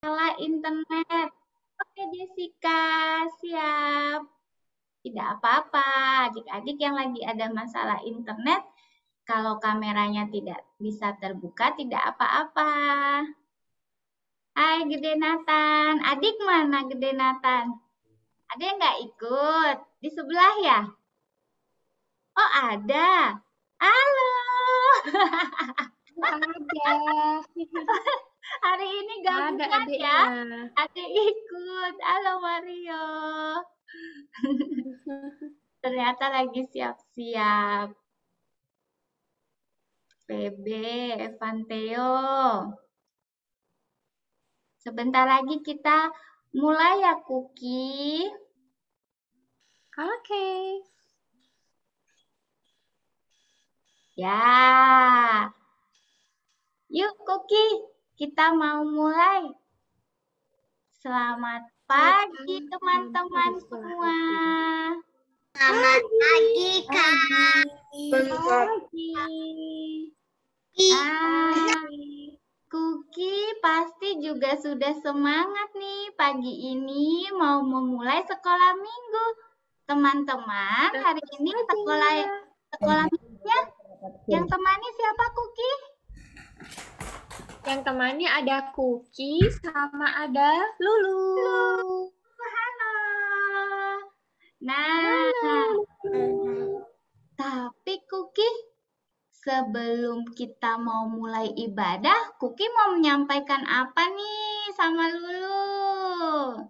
masalah internet. Oke, Jessica, siap. Tidak apa-apa, adik-adik yang lagi ada masalah internet, kalau kameranya tidak bisa terbuka, tidak apa-apa. Hai, Gede Nathan. Adik mana Gede Nathan? Ada yang nggak ikut? Di sebelah ya? Oh, ada. Halo. Ada. Hari ini Ada gabungan ya. adiknya. Adik ikut. Halo Mario. Ternyata lagi siap-siap. PB, Evanteo. Sebentar lagi kita mulai ya, Kuki. Oke. Ya. Yuk, Kuki. Kita mau mulai. Selamat pagi, teman-teman semua. Selamat pagi, Kak. Pagi. Kuki pasti juga sudah semangat nih pagi ini mau memulai sekolah minggu. Teman-teman, hari ini sekolah minggunya yang temani siapa, Kuki? Yang temannya ada Kuki sama ada Lulu. Halo. Nah, Halo. tapi Kuki, sebelum kita mau mulai ibadah, Kuki mau menyampaikan apa nih sama Lulu?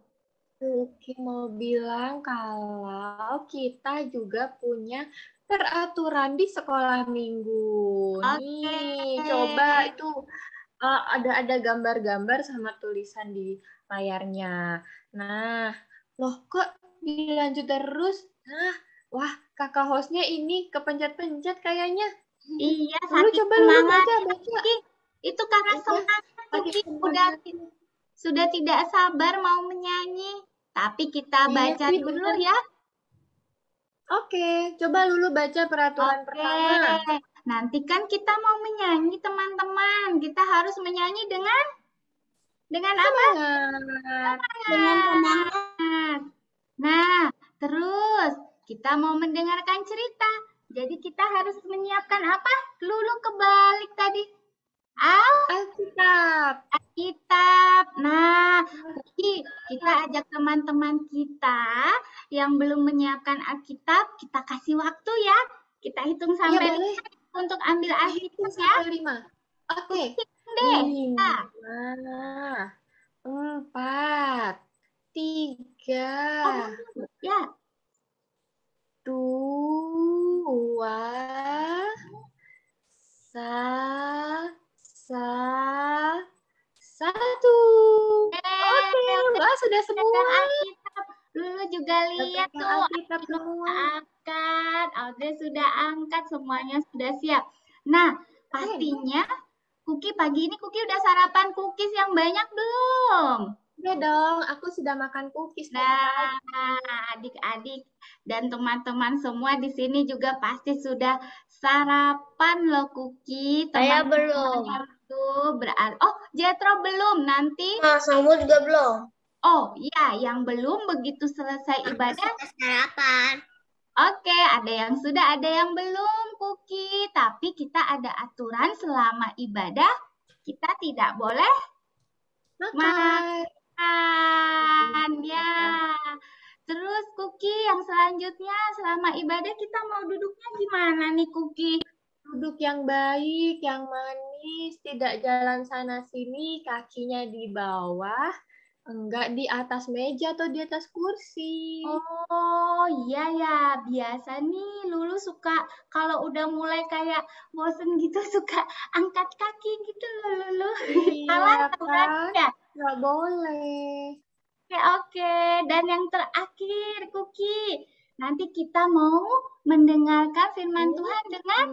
Kuki mau bilang kalau kita juga punya peraturan di sekolah minggu. Nih, coba itu ada gambar-gambar sama tulisan di layarnya. Nah, loh kok dilanjut terus? Nah, wah kakak hostnya ini kepencet-pencet kayaknya. Iya, Dulu saking coba Lulu semangat. baca. Itu karena Iya, semangat, Kuki saking sudah tidak sabar mau menyanyi. Tapi kita Iya baca sih, dulu bener. ya. Oke, coba Lulu baca peraturan pertama. Nanti kan kita mau menyanyi, teman-teman. Kita harus menyanyi dengan apa? Semangat. Dengan semangat. Nah, terus kita mau mendengarkan cerita. Jadi kita harus menyiapkan apa? Lulu kebalik tadi. Alkitab. Alkitab. Nah, kita ajak teman-teman kita yang belum menyiapkan Alkitab, kita kasih waktu ya. Kita hitung sampai Iya, boleh. untuk ambil Alkitab ya. Sampai 5. Oke. Deh. 5, 4, 3, Ya. 2, 1. Oke, wah sudah semua. Alkitab. Lulu juga lihat tuh. Alkitab semua. Angkat, Audrey sudah angkat, semuanya sudah siap. Nah, pastinya Kuki pagi ini Kuki udah sarapan cookies yang banyak belum? Udah dong, aku sudah makan cookies. Nah, adik-adik dan teman-teman semua di sini juga pasti sudah sarapan loh Kuki. Saya belum. Oh, Jetro belum. Nanti. Mas, kamu juga belum. Oh, iya, yang belum begitu selesai ibadah. Sarapan. Oke, ada yang sudah, ada yang belum, Kuki. Tapi kita ada aturan selama ibadah, kita tidak boleh Makan. Ya. Terus, Kuki, yang selanjutnya selama ibadah kita mau duduknya gimana nih, Kuki? Duduk yang baik, yang manis, tidak jalan sana-sini, kakinya di bawah, enggak di atas meja atau di atas kursi. Oh, iya ya. Biasa nih Lulu suka kalau udah mulai kayak bosen gitu suka angkat kaki gitu loh Lulu. Salah Iya aturan kan? ya? Nggak boleh. Oke. Dan yang terakhir, Kuki. Nanti kita mau mendengarkan firman Tuhan dengan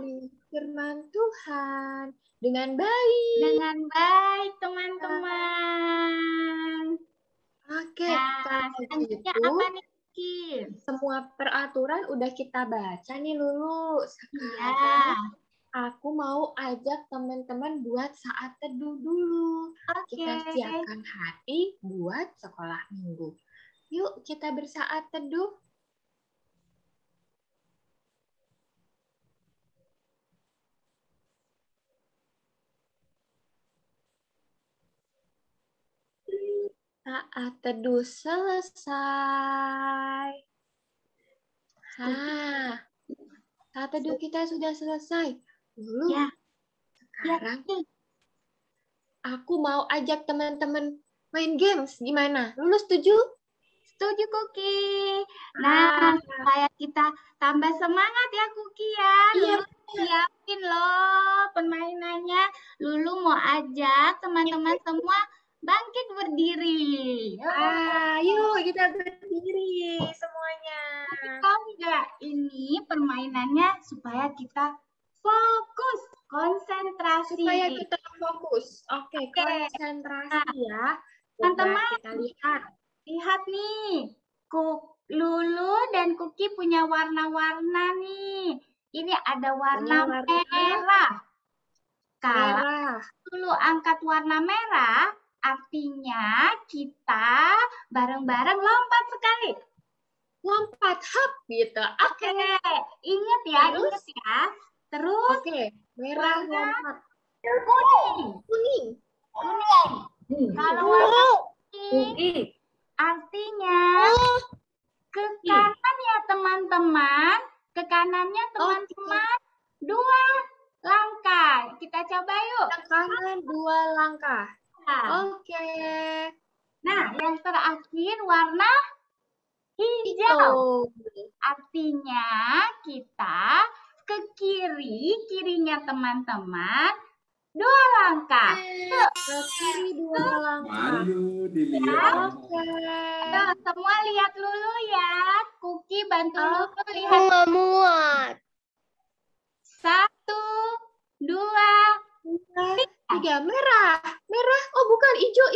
firman Tuhan dengan baik. dengan baik, teman-teman. Oke, Nah, selanjutnya apa nih, Kuki? Semua peraturan udah kita baca nih Lulu. Iya. Sekarang Aku mau ajak teman-teman buat saat teduh dulu. Kita siapkan hati buat sekolah minggu. Yuk kita bersaat teduh. Saat teduh selesai. Saat teduh kita sudah selesai. Dulu, sekarang aku mau ajak teman-teman main games. Gimana? Lulu setuju? Setuju, Kuki. Nah, supaya kita tambah semangat ya, Kuki ya. Lulu siapin loh permainannya. Lulu mau ajak teman-teman semua bangkit berdiri. Yuk kita berdiri semuanya. Tahu nggak, ini permainannya supaya kita fokus, konsentrasi. Supaya kita fokus. Oke, konsentrasi ya. Teman-teman, kita lihat. Lihat nih, Lulu dan Kuki punya warna-warna nih. Ini ada warna merah. Kalau Lulu angkat warna merah, artinya kita bareng-bareng lompat sekali. Lompat, hop gitu. Oke. Ingat ya. Terus, merah lompat. Kuning. Kalau warna kuning, artinya ke kanan ya teman-teman. Ke kanannya teman-teman 2 langkah. Kita coba yuk. Ke kanan 2 langkah. Oke. Nah, yang terakhir warna hijau. Artinya kita ke kiri, kirinya teman-teman 2 langkah. Ke kiri 2 langkah. Malu dilihat. Ayo, semua lihat Lulu ya. Kuki bantu Lulu lihat. Nggak muat. 1, 2, 3. Merah. Oh bukan, hijau.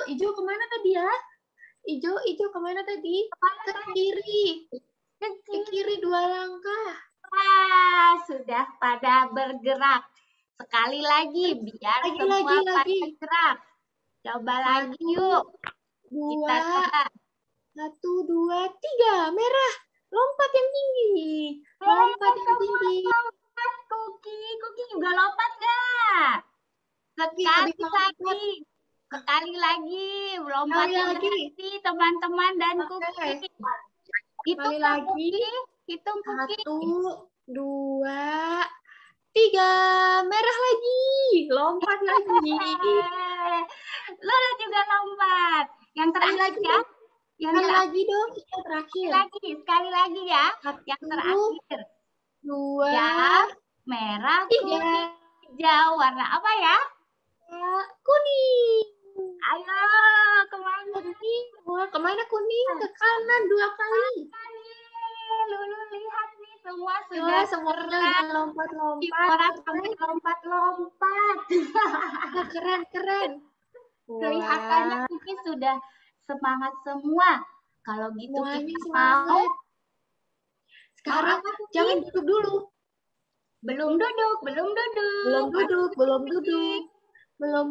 Hijau kemana tadi ya? Hijau kemana tadi? Ke kiri. Ke kiri 2 langkah. Sudah pada bergerak. Sekali lagi biar semua pada bergerak. Coba lagi yuk. 2, Kita coba. 1, 2, 3. Merah. Lompat yang tinggi. Lompat yang tinggi. Lompat, Kuki juga lompat nggak? Sekali lagi. Lompat lagi teman-teman dan Kuki. Hitung lagi. Hitung Kuki. 1, 2, 3. Merah lagi. Lompat lagi. Lulu juga lompat. Yang terakhir ya. Sekali lagi dong. Yang terakhir. Sekali lagi ya. Yang terakhir. 2, merah, kuning, hijau. Warna apa ya? Kuning. Ayo, kemana? Kemana kuning? Ke kanan 2 kali. Lulu lihat nih, semua sudah semuanya lompat-lompat. Orang sampai lompat-lompat. Keren. Kelihatannya Kuki sudah semangat semua. Kalau gitu semuanya kita semangat. mau. Sekarang jangan duduk dulu. Belum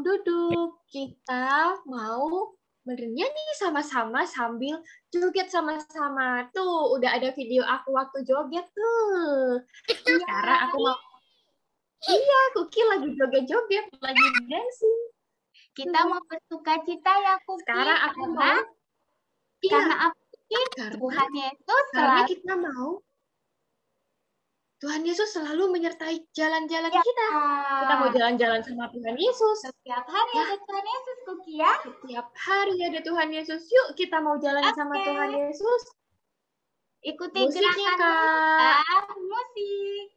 duduk. Kita mau bernyanyi sama-sama sambil joget sama-sama. Tuh, udah ada video aku waktu joget tuh. Sekarang aku mau. Iya, Kuki lagi joget-joget, lagi dancing. Kita mau bersuka cita ya, Kuki. Sekarang aku mau. Karena apa? Tuhan Yesus Tuhan Yesus selalu menyertai jalan-jalan kita. Kita mau jalan-jalan sama Tuhan Yesus. Setiap hari ada Tuhan Yesus, Kuki ya. Setiap hari ada Tuhan Yesus. Yuk kita mau jalan sama Tuhan Yesus. Ikuti musiknya, gerakan Kak. Musik.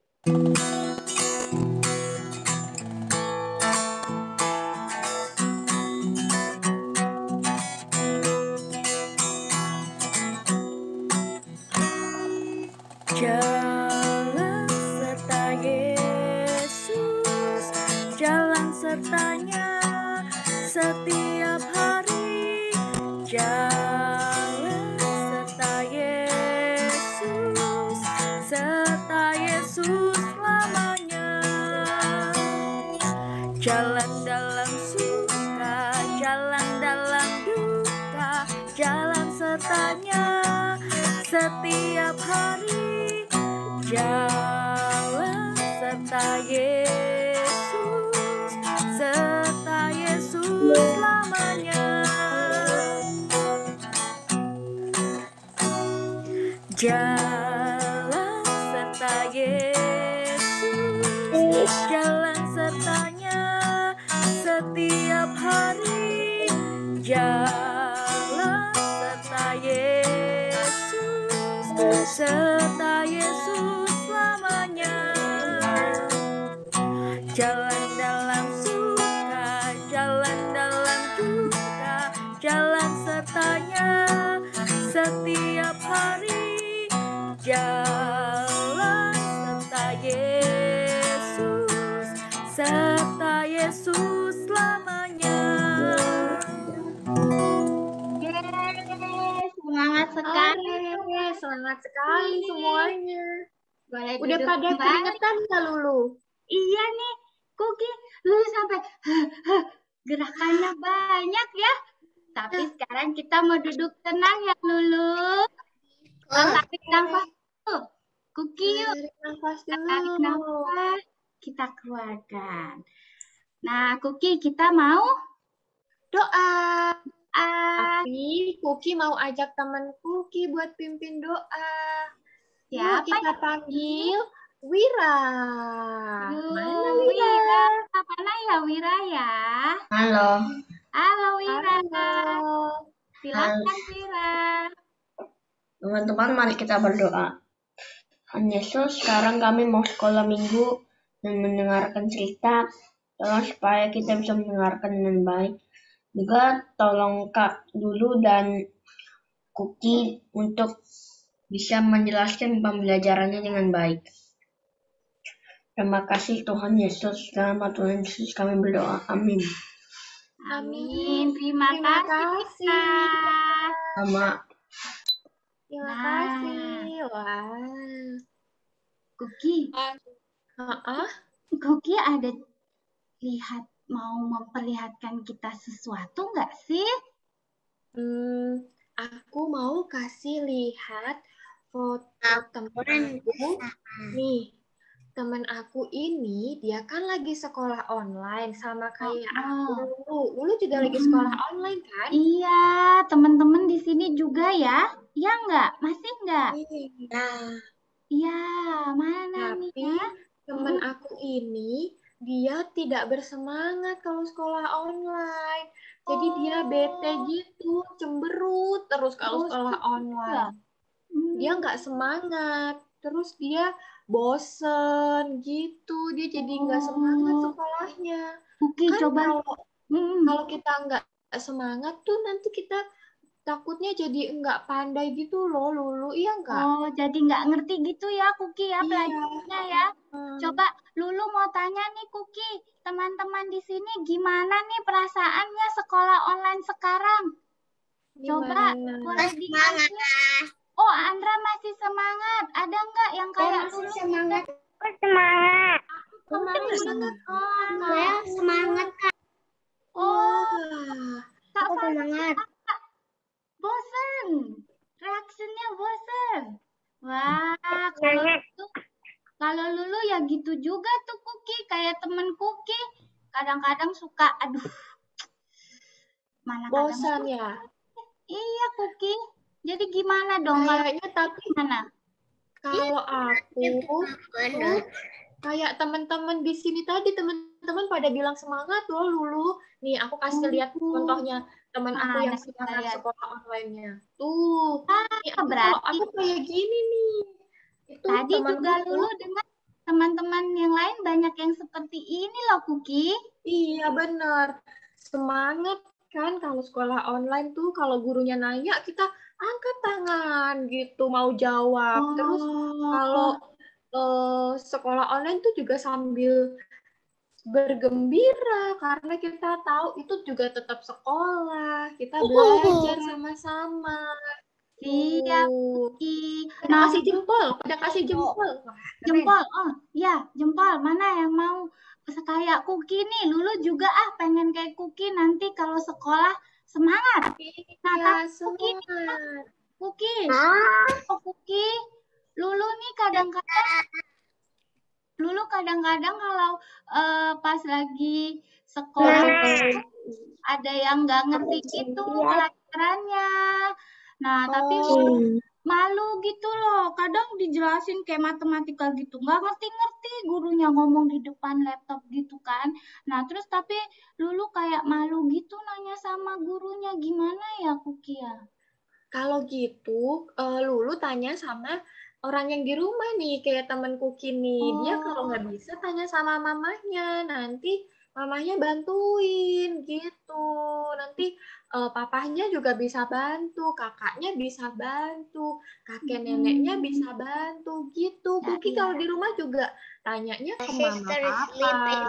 Jalan serta Yesus, jalan sertanya setiap hari. Jalan serta Yesus selamanya. sertanya setiap hari. Jalan serta Yesus selamanya. Jalan serta Yesus, jalan sertanya setiap hari. Jalan serta Yesus selamanya. Jalan dalam suka, jalan dalam duka, jalan sertanya setiap hari. Jalan serta Yesus selamanya. Semangat sekali. Semangat sekali semuanya. Boleh Udah duduk pada kembali. keringetan nggak Lulu? Iya nih, Kuki, Lulu sampai gerakannya banyak ya. Tapi sekarang kita mau duduk tenang ya Lulu. Tarik nafas tuh. Kuki yuk. Tarik nafas Tarik dulu. nafas. Kita keluarkan. Nah, Kuki, kita mau Doa. ah, Tapi Kuki mau ajak teman Kuki buat pimpin doa. Yuk siapa kita panggil Wira. Mana Wira? Wira. Mana ya Wira ya? Halo. Halo Wira. Halo. Silakan Wira. Teman-teman, mari kita berdoa. Tuhan Yesus, sekarang kami mau sekolah minggu dan mendengarkan cerita. Tolong supaya kita bisa mendengarkan dengan baik. Juga tolong Kak Lulu dan Kuki untuk bisa menjelaskan pembelajarannya dengan baik. Terima kasih Tuhan Yesus. Dalam nama Tuhan Yesus kami berdoa. Amin. Amin. Terima Terima kasih. kasih. Kak. Sama Terima Nah. kasih. Wah. Kuki, Kuki ada mau memperlihatkan kita sesuatu nggak sih? Aku mau kasih lihat foto teman aku. Nih, teman aku ini dia kan lagi sekolah online sama kayak aku. Lulu juga lagi sekolah online kan? Iya, teman-teman di sini juga ya? Iya nggak? Masih nggak? Iya. Iya, mana nih Tapi ya? teman aku ini dia tidak bersemangat kalau sekolah online. Jadi dia bete gitu, cemberut terus kalau sekolah online. Dia nggak semangat, terus dia bosen gitu, dia jadi nggak semangat sekolahnya. Kuki, Kan coba. kalau kita nggak semangat tuh nanti kita takutnya jadi nggak pandai gitu loh, Lulu. Iya nggak? Oh, jadi nggak ngerti gitu ya, Kuki ya, Iya. pelajarannya ya. Coba Lulu mau tanya nih, Kuki, teman-teman di sini gimana nih perasaannya sekolah online sekarang? Coba, boleh dikasih. Oh, Andra masih semangat. Ada nggak yang kayak Lulu? semangat. Semangat. Saya semangat. Oh, Kak Aku Farah, semangat. bosen. Reaksinya bosen. Wah, kalau Lulu ya gitu juga tuh Kuki, kayak temen Kuki. Kadang-kadang suka, aduh, mana bosan ya? Iya Kuki. Jadi gimana dong? Kayaknya tapi Gimana? kalau aku tuh kayak teman-teman di sini tadi, teman-teman pada bilang semangat loh Lulu. Nih aku kasih lihat contohnya teman aku yang sekarang sekolah online-nya. Tuh, nih kalau aku kayak gini nih. Itu tadi juga Lulu dengan teman-teman yang lain banyak yang seperti ini loh Kuki. Iya benar. Semangat kan kalau sekolah online tuh kalau gurunya nanya kita angkat tangan gitu mau jawab. Terus kalau sekolah online tuh juga sambil bergembira karena kita tahu itu juga tetap sekolah, kita belajar sama-sama. Siap Kuki. Pada kasih jempol, pada kasih jempol. Wah, jempol, oh ya jempol. Mana yang mau kayak Kuki nih? Lulu juga pengen kayak Kuki nanti kalau sekolah Semangat. Nah, Iya, tapi semangat. Kuki, Ah, Kuki, Lulu nih kadang-kadang kalau pas lagi sekolah ada yang nggak ngerti gitu pelajarannya. Nah, tapi Oh, malu gitu loh. Kadang dijelasin kayak matematika gitu. Nggak ngerti-ngerti gurunya ngomong di depan laptop gitu kan. Nah, terus tapi Lulu kayak malu gitu nanya sama gurunya. Gimana ya, Kuki ya? kalau gitu, Lulu tanya sama orang yang di rumah nih, kayak temanku Kini. Dia kalau nggak bisa tanya sama mamahnya, nanti mamahnya bantuin gitu. Nanti papahnya juga bisa bantu, kakaknya bisa bantu, kakek neneknya bisa bantu gitu. Ya, Kuki iya. kalau di rumah juga tanyanya ke mama papa.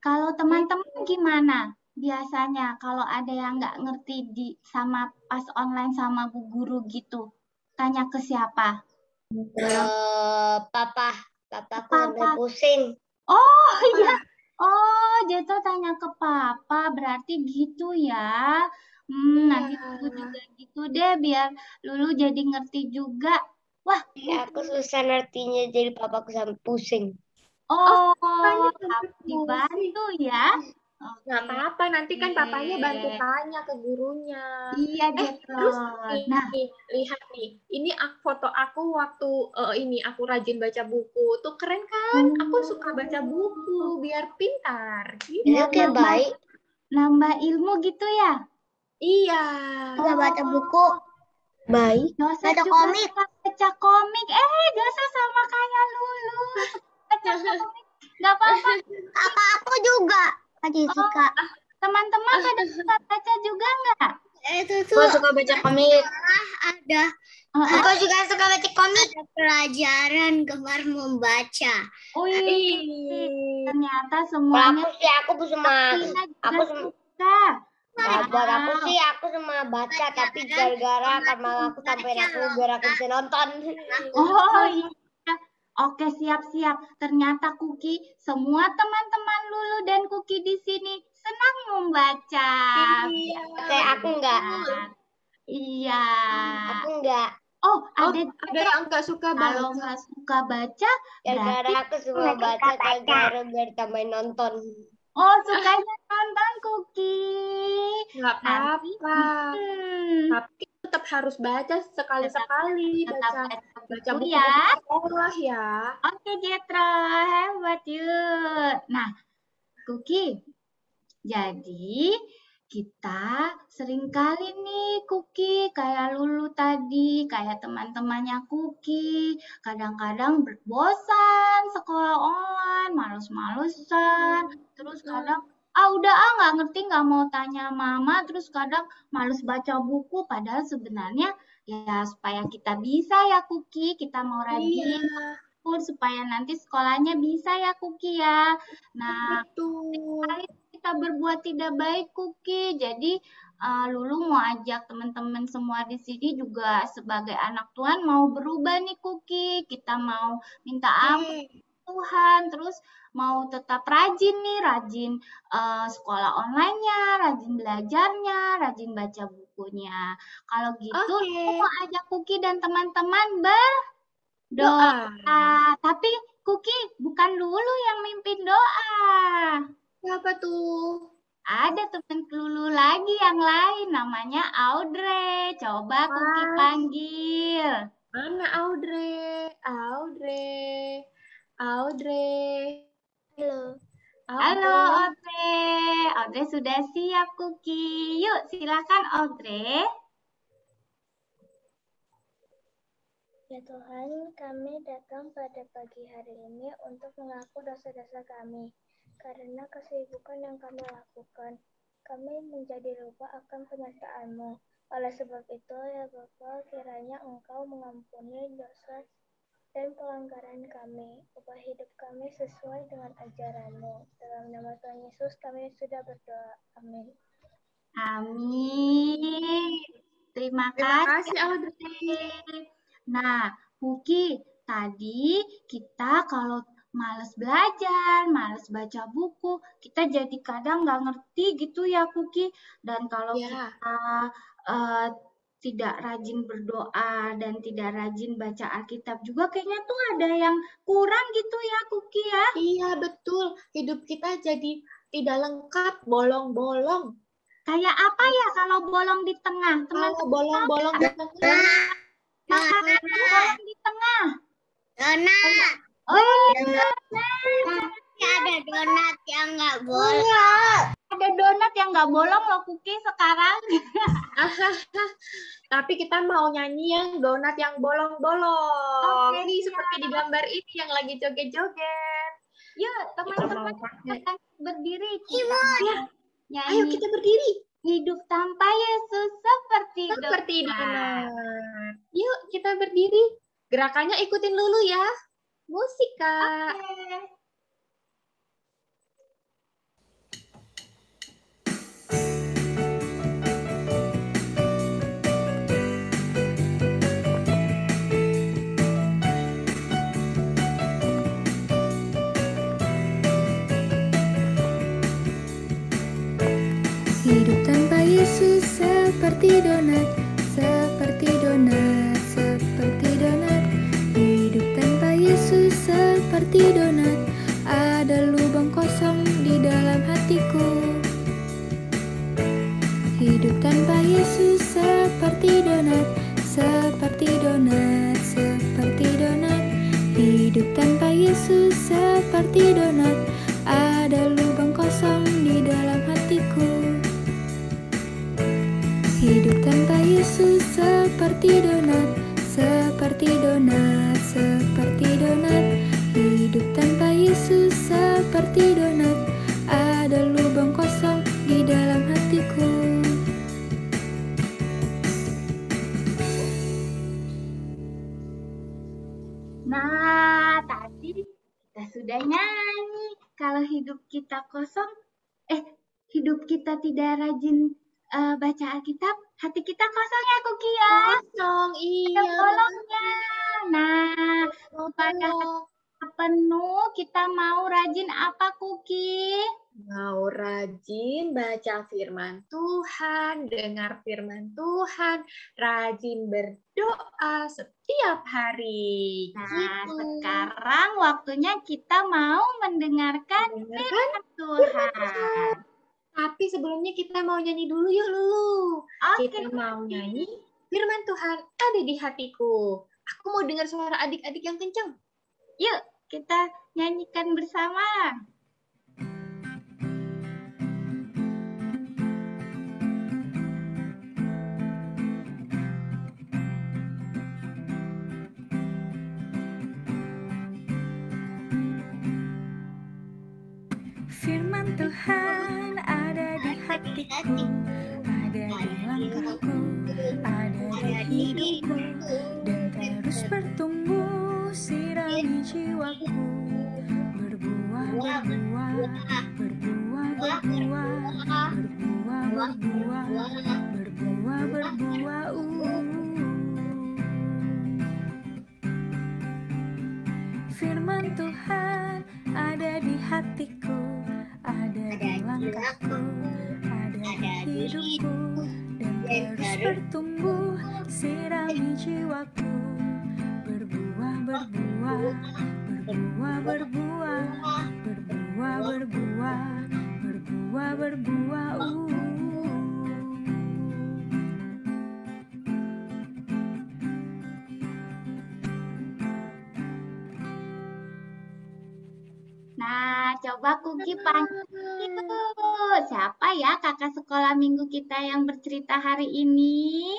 Kalau teman-teman gimana? Biasanya kalau ada yang nggak ngerti sama pas online sama bu guru gitu, tanya ke siapa? Papa Ke papa. Oh iya. Oh, Jetro tanya ke papa, berarti gitu ya. Nanti Iya. Lulu juga gitu deh, biar Lulu jadi ngerti juga. Wah, Aku susah ngertinya jadi papaku sampai pusing. oh, Papanya sampai harus pusing. dibantu ya. Nggak Oke. apa-apa, nanti kan papanya bantu tanya ke gurunya. Iya, Terus Jetro. nih, Nah, lihat nih, ini foto aku waktu ini aku rajin baca buku. Tuh keren kan? Aku suka baca buku biar pintar. Gitu. Itu kayak baik. nambah ilmu gitu ya? Iya. Nggak baca buku. Baik. Dosa Baca juga komik. suka baca komik. Dosa sama kayak Lulu. Baca komik. Gak apa-apa. Apa aku juga. Aja suka. Teman-teman pada suka baca juga nggak? Itu tuh. Aku suka baca komik. Ada. Aku juga suka baca komik. Ada pelajaran gemar membaca. Wih, ternyata semuanya Aku cuma Tina juga aku cuma suka. buat aku sih aku cuma baca tapi gara-gara karena aku sampai aku biar aku bisa nonton. Oh iya. Oke, siap-siap. Ternyata Kuki, semua teman-teman Lulu dan Kuki di sini senang membaca. Iya. Kayak aku enggak. Iya. Aku enggak. Oh, Oh, ada ada yang nggak suka kalau baca. nggak suka baca, Gara-gara berarti aku suka baca gara-gara biar tambahin nonton. sukanya nonton Kuki. Nggak Nanti, apa-apa. Tapi tetap harus baca sekali-sekali. tetap Baca buku buku ya. sekolah ya. Oke, Jetro, hebat yuk. Nah, Kuki, jadi kita sering kali nih Kuki kayak Lulu tadi, kayak teman-temannya Kuki, kadang-kadang bosan sekolah online, males-malesan, terus kadang udah nggak ngerti, nggak mau tanya mama, terus kadang males baca buku, padahal sebenarnya ya supaya kita bisa ya Kuki, kita mau rajin Iya, supaya nanti sekolahnya bisa ya Kuki ya. Nah, betul. kita berbuat tidak baik Kuki. Jadi Lulu mau ajak teman-teman semua di sini juga sebagai anak Tuhan mau berubah nih Kuki. Kita mau minta ampun Tuhan, terus mau tetap rajin nih, rajin sekolah online-nya, rajin belajarnya, rajin baca bukunya. Kalau gitu, aku mau ajak Kuki dan teman-teman berdoa. Tapi Kuki bukan Lulu yang mimpin doa. Siapa tuh? Ada teman Lulu lagi yang lain, namanya Audrey. Coba Kuki panggil. Mana Audrey? Audrey. Audrey. Halo. Halo Audrey. Audrey sudah siap Kuki. Yuk silakan Audrey. Ya Tuhan, kami datang pada pagi hari ini untuk mengaku dosa-dosa kami. Karena kesibukan yang kami lakukan, kami menjadi lupa akan penyertaan-Mu. Oleh sebab itu, ya Bapa, kiranya Engkau mengampuni dosa dan pelanggaran kami. Ubah hidup kami sesuai dengan ajaran-Mu. Dalam nama Tuhan Yesus kami sudah berdoa. Amin. Amin. Terima kasih Audrey. Nah, Kuki, tadi kita kalau males belajar, males baca buku. Kita jadi kadang nggak ngerti gitu ya, Kuki. Dan kalau Ya, kita tidak rajin berdoa dan tidak rajin baca Alkitab juga, kayaknya tuh ada yang kurang gitu ya, Kuki ya. iya betul. Hidup kita jadi tidak lengkap, bolong-bolong. Kayak apa ya kalau bolong di tengah? Kalau Teman-teman bolong-bolong di tengah, makanan bolong di tengah. Donat. Oh iya, donat. Ada donat yang nggak bolong. Ada donat yang nggak bolong loh, Kuki, sekarang. tapi kita mau nyanyi yang donat yang bolong-bolong. Oke, Nih siap. seperti di gambar ini yang lagi joget-joget. Yuk, teman-teman mau pakai. akan berdiri. Kita Ya, nyanyi ayo kita berdiri. hidup tanpa Yesus seperti Seperti donat. donat. Yuk kita berdiri. Gerakannya ikutin Lulu ya. Musik, Kak. Oke. Hidup tanpa Yesus seperti donat, seperti donat, seperti donat. Hidup tanpa Yesus seperti donat, ada lubang kosong di dalam hatiku. Hidup tanpa Yesus seperti donat, seperti donat, seperti donat. Hidup tanpa Yesus seperti donat, ada lubang kosong di dalam hatiku. Hidup tanpa Yesus seperti donat, seperti donat, seperti donat. Hidup tanpa Yesus seperti donat, ada lubang kosong di dalam hatiku. Nah, tadi kita sudah nyanyi. Kalau hidup kita kosong, hidup kita tidak rajin baca Alkitab, hati kita kosong ya, Kuki ya. Kosong, Ada iya. bolongnya. Nah, supaya Bolong. hati penuh, kita mau rajin apa, Kuki? Mau rajin baca firman Tuhan, dengar firman Tuhan, rajin berdoa setiap hari. Nah, Gitu. sekarang waktunya kita mau mendengarkan Mendengarkan Tuhan. Tapi sebelumnya kita mau nyanyi dulu yuk Lulu. Oke, Kita mau nyanyi firman Tuhan ada di hatiku. Aku mau dengar suara adik-adik yang kencang. yuk kita nyanyikan bersama. Firman Tuhan ada di hatiku, ada di langkahku, ada di hidupku, dan terus bertumbuh sirami jiwaku. Berbuah, berbuah, berbuah, berbuah, berbuah, berbuah, berbuah, berbuah. Firman Tuhan ada di hatiku, ada di langkahku, ada di hidupku, dan terus bertumbuh sirami jiwaku. Berbuah, berbuah, berbuah, berbuah, berbuah, berbuah, berbuah, berbuah. Nah, coba Kuki panggil. Siapa ya kakak sekolah minggu kita yang bercerita hari ini?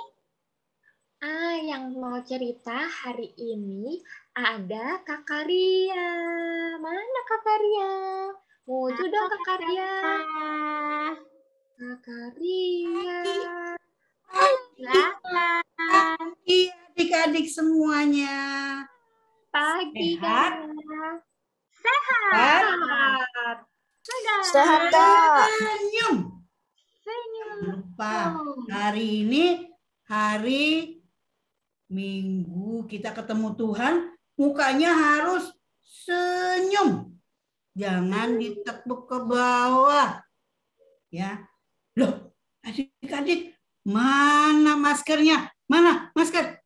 Yang mau cerita hari ini ada Kakak Ria. Mana Kakak Ria? Muncul dong Kakak Ria. Kakak Ria. Silakan. Iya, adik-adik semuanya. Pagi Sehat? Kak. Sehat. Sehat. Sehat. Senyum. Senyum. Lupa, hari ini hari Minggu kita ketemu Tuhan, mukanya harus senyum. Jangan ditekuk ke bawah. Ya. Loh, adik-adik, mana maskernya? Mana? Masker.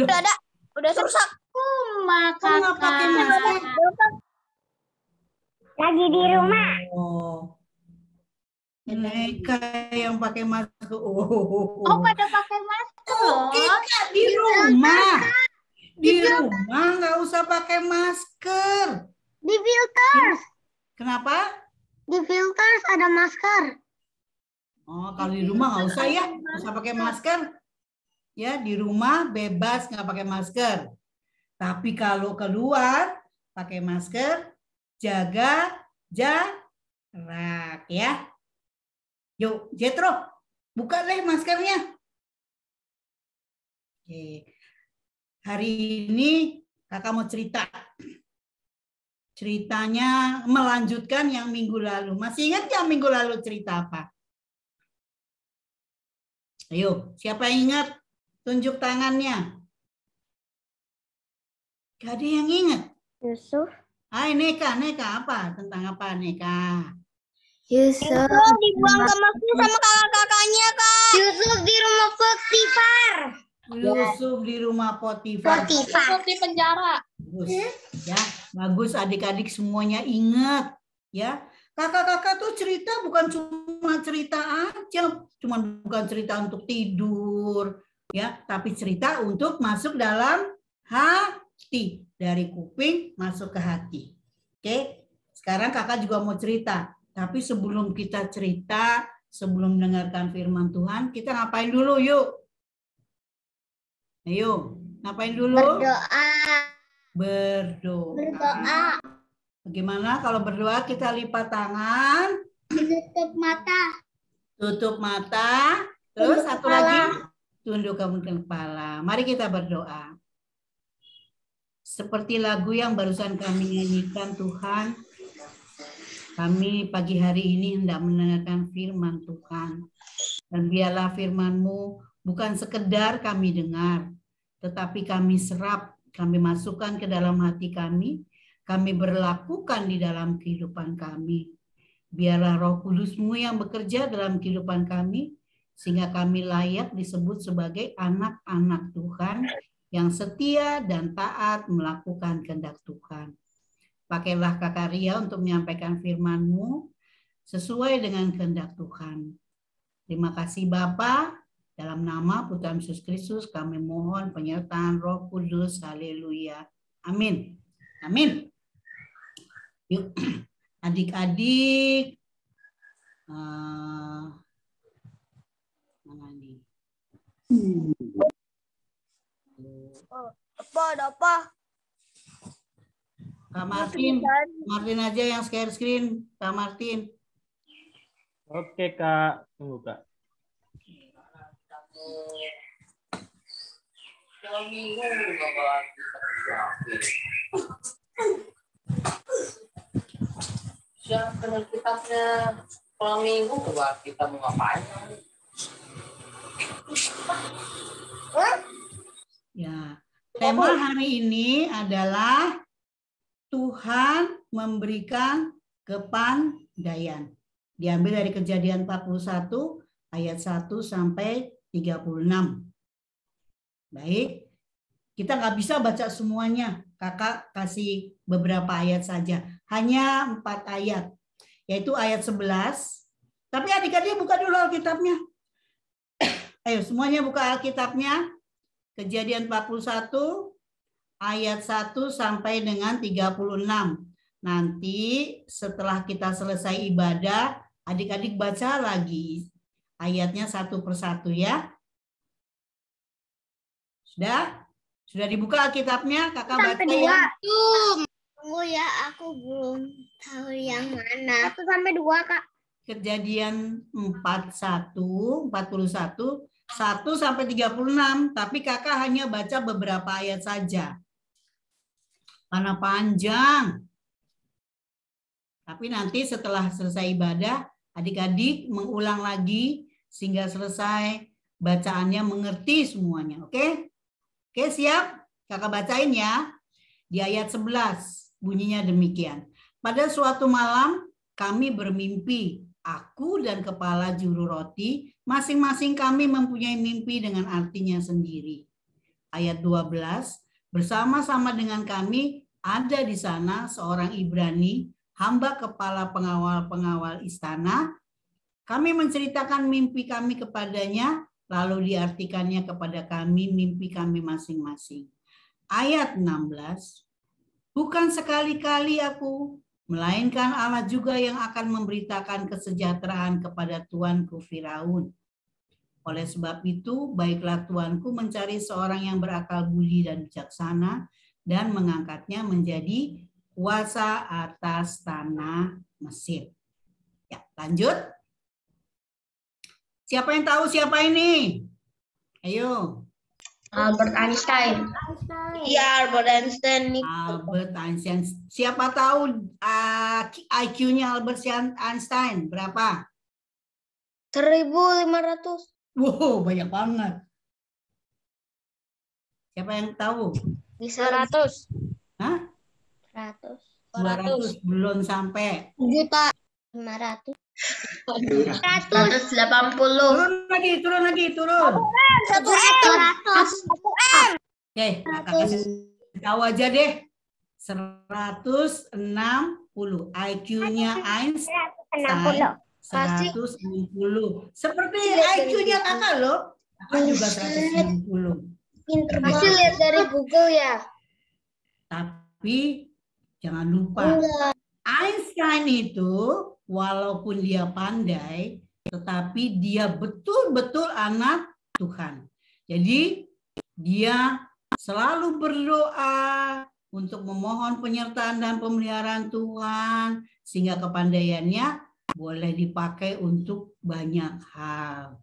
Loh, Udah rusak. kok nggak pakai masker? Lagi di rumah. Oh. Mereka yang pakai masker. Oh, pada pakai masker loh. Kita di rumah. Di rumah nggak usah pakai masker. Di filters. Kenapa? Di filters ada masker. Oh, kalau di rumah nggak usah ya, nggak usah pakai masker. Ya, di rumah bebas nggak pakai masker. Tapi kalau keluar pakai masker, jaga jarak ya. Yuk, Jetro, buka deh maskernya. Oke. Hari ini kakak mau cerita. Ceritanya melanjutkan yang minggu lalu. Masih ingat yang minggu lalu cerita apa? Ayo, siapa yang ingat? Tunjuk tangannya. Gak ada yang ingat. Yusuf. Hai Neka apa? Tentang apa Neka? Yusuf dibuang ke Mesir sama kakak-kakaknya, Kak. Yusuf di rumah Potifar. Yusuf di rumah Potifar. Yusuf di penjara. Bagus. Ya, bagus adik-adik semuanya ingat ya. Kakak-kakak tuh cerita bukan cuma cerita aja, bukan cerita untuk tidur ya, tapi cerita untuk masuk dalam hati, dari kuping masuk ke hati. Oke? Sekarang kakak juga mau cerita, tapi sebelum kita cerita, sebelum mendengarkan firman Tuhan, kita ngapain dulu yuk? Ayo, ngapain dulu? Berdoa. Bagaimana kalau berdoa kita lipat tangan, tutup mata, terus satu lagi tundukkan kepala. Mari kita berdoa. Seperti lagu yang barusan kami nyanyikan, Tuhan, kami pagi hari ini hendak mendengarkan firman Tuhan. Dan biarlah firman-Mu bukan sekedar kami dengar, tetapi kami serap, kami masukkan ke dalam hati kami berlakukan di dalam kehidupan kami. Biarlah Roh Kudus-Mu yang bekerja dalam kehidupan kami, sehingga kami layak disebut sebagai anak-anak Tuhan yang setia dan taat melakukan kehendak Tuhan. Pakailah Kakak Ria untuk menyampaikan firman-Mu sesuai dengan kehendak Tuhan. Terima kasih Bapa, dalam nama Putra Yesus Kristus kami mohon penyertaan Roh Kudus. Haleluya. Amin. Amin. Yuk, adik-adik. Mana nih? Apa? Kak Martin aja yang share screen. Kak Martin. Oke Kak, tunggu Kak. Siapa dengan kitabnya malam minggu, coba kita mau ngapain? Ya, tema hari ini adalah Tuhan memberikan kepandaian. Diambil dari Kejadian 41 ayat 1 sampai 36. Baik, kita nggak bisa baca semuanya. Kakak kasih beberapa ayat saja. Hanya 4 ayat. Yaitu ayat 11. Tapi adik-adik buka dulu Alkitabnya. Ayo semuanya buka Alkitabnya. Kejadian 41 ayat 1 sampai dengan 36. Nanti setelah kita selesai ibadah, adik-adik baca lagi ayatnya satu persatu ya. Sudah dibuka Alkitabnya? Kakak baca ya. Tunggu ya, aku belum tahu yang mana. 1 sampai 2, Kak. Kejadian 41, 1 sampai 36, tapi kakak hanya baca beberapa ayat saja. Karena panjang. Tapi nanti setelah selesai ibadah, adik-adik mengulang lagi sehingga selesai bacaannya mengerti semuanya. Oke? Oke, siap? Kakak bacain ya. Di ayat 11 bunyinya demikian. Pada suatu malam kami bermimpi, aku dan kepala juru roti, masing-masing kami mempunyai mimpi dengan artinya sendiri. Ayat 12, bersama-sama dengan kami ada di sana seorang Ibrani, hamba kepala pengawal-pengawal istana. Kami menceritakan mimpi kami kepadanya, lalu diartikannya kepada kami mimpi kami masing-masing. Ayat 16, bukan sekali-kali aku, melainkan Allah juga yang akan memberitakan kesejahteraan kepada tuanku Firaun. Oleh sebab itu, baiklah tuanku mencari seorang yang berakal budi dan bijaksana dan mengangkatnya menjadi kuasa atas tanah Mesir. Ya, lanjut. Siapa yang tahu siapa ini? Ayo. Albert Einstein. Iya, Albert Einstein. Albert Einstein. Siapa tahu IQ-nya Albert Einstein berapa? 1.500. Wow, banyak banget. Siapa yang tahu? Bisa 100. Hah? 100. 200 belum sampai. Juta. 500. 180. Turun lagi. 100. Oke, kakak kasih tahu aja deh. 160. IQ-nya Einstein 160. Seperti IQ-nya kakak loh. Kakak juga 160. Masih lihat dari Google ya. Tapi jangan lupa, Einstein itu walaupun dia pandai, tetapi dia betul-betul anak Tuhan. Jadi dia selalu berdoa untuk memohon penyertaan dan pemeliharaan Tuhan, sehingga kepandaiannya boleh dipakai untuk banyak hal.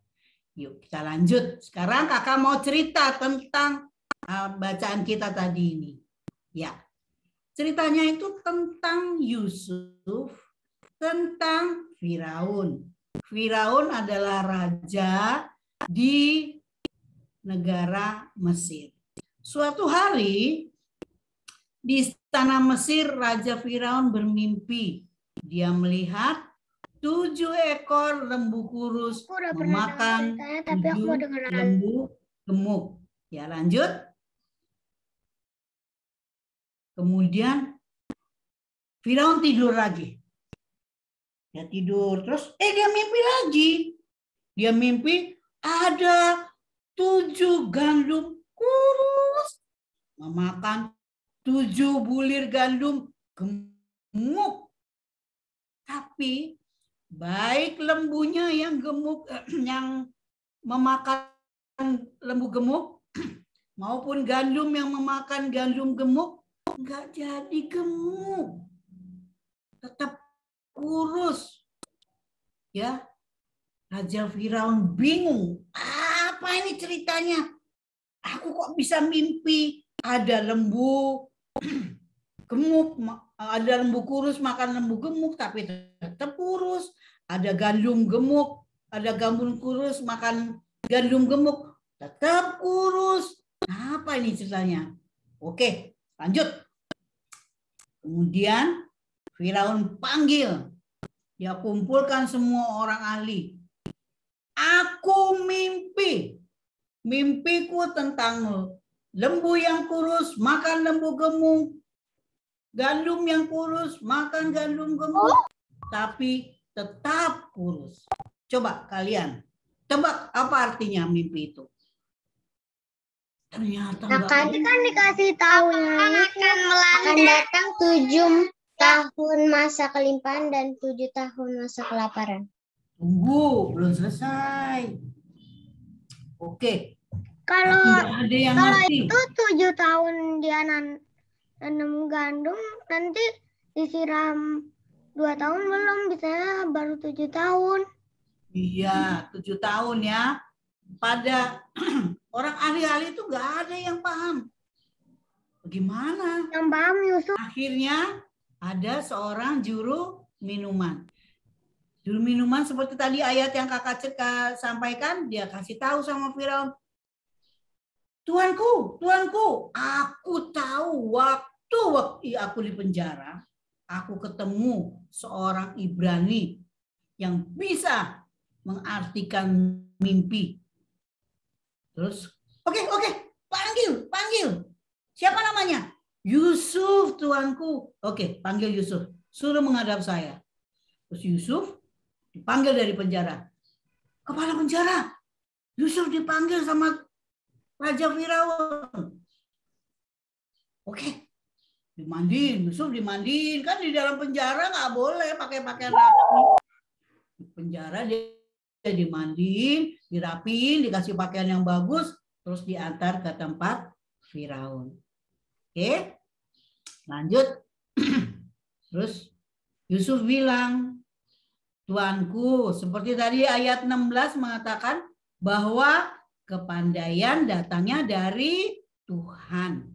Yuk kita lanjut. Sekarang kakak mau cerita tentang bacaan kita tadi ini. Ya, ceritanya itu tentang Yusuf, tentang Firaun. Firaun adalah raja di negara Mesir. Suatu hari di istana Mesir, Raja Firaun bermimpi. Dia melihat 7 ekor lembu kurus memakan 7 lembu gemuk. Ya, lanjut. Kemudian Firaun tidur lagi. Dia tidur terus dia mimpi lagi. Dia mimpi ada 7 gandum kurus memakan 7 bulir gandum gemuk. Tapi baik lembunya yang gemuk yang memakan lembu gemuk maupun gandum yang memakan gandum gemuk enggak jadi gemuk. Tetap kurus. Ya. Raja Firaun bingung. Apa ini ceritanya? Aku kok bisa mimpi ada lembu gemuk, ada lembu kurus makan lembu gemuk tapi tetap kurus. Ada gandum gemuk, ada gandum kurus makan gandum gemuk, tetap kurus. Apa ini ceritanya? Oke, lanjut. Kemudian Firaun panggil. Dia kumpulkan semua orang ahli. Aku mimpi. Mimpiku tentang lembu yang kurus makan lembu gemuk. Gandum yang kurus makan gandum gemuk. Tapi tetap kurus. Coba kalian tebak apa artinya mimpi itu. Ternyata kan dikasih tahu akan datang 7 tahun masa kelimpahan dan 7 tahun masa kelaparan. Tunggu, belum selesai. Oke. Kalau ada yang ngerti. itu 7 tahun dia nanam gandum, nanti disiram 2 tahun belum, bisa baru 7 tahun. Iya, 7 tahun ya. Pada orang ahli-ahli itu nggak ada yang paham. Bagaimana? Yang paham Yusuf. Akhirnya ada seorang juru minuman. Juru minuman seperti tadi ayat yang kakak sampaikan, dia kasih tahu sama Firaun. Tuanku, aku tahu waktu waktu aku di penjara, aku ketemu seorang Ibrani yang bisa mengartikan mimpi. Terus, oke, panggil. Siapa namanya? Yusuf, tuanku. Oke, panggil Yusuf. Suruh menghadap saya. Terus Yusuf dipanggil dari penjara. Kepala penjara, Yusuf dipanggil sama Raja Firaun. Oke, dimandiin. Yusuf dimandiin. Kan di dalam penjara nggak boleh pakai pakaian rapi. Di penjara dia dimandiin, dirapiin, dikasih pakaian yang bagus, terus diantar ke tempat Firaun. Oke, lanjut. Terus Yusuf bilang, tuanku, seperti tadi ayat 16 mengatakan bahwa kepandaian datangnya dari Tuhan.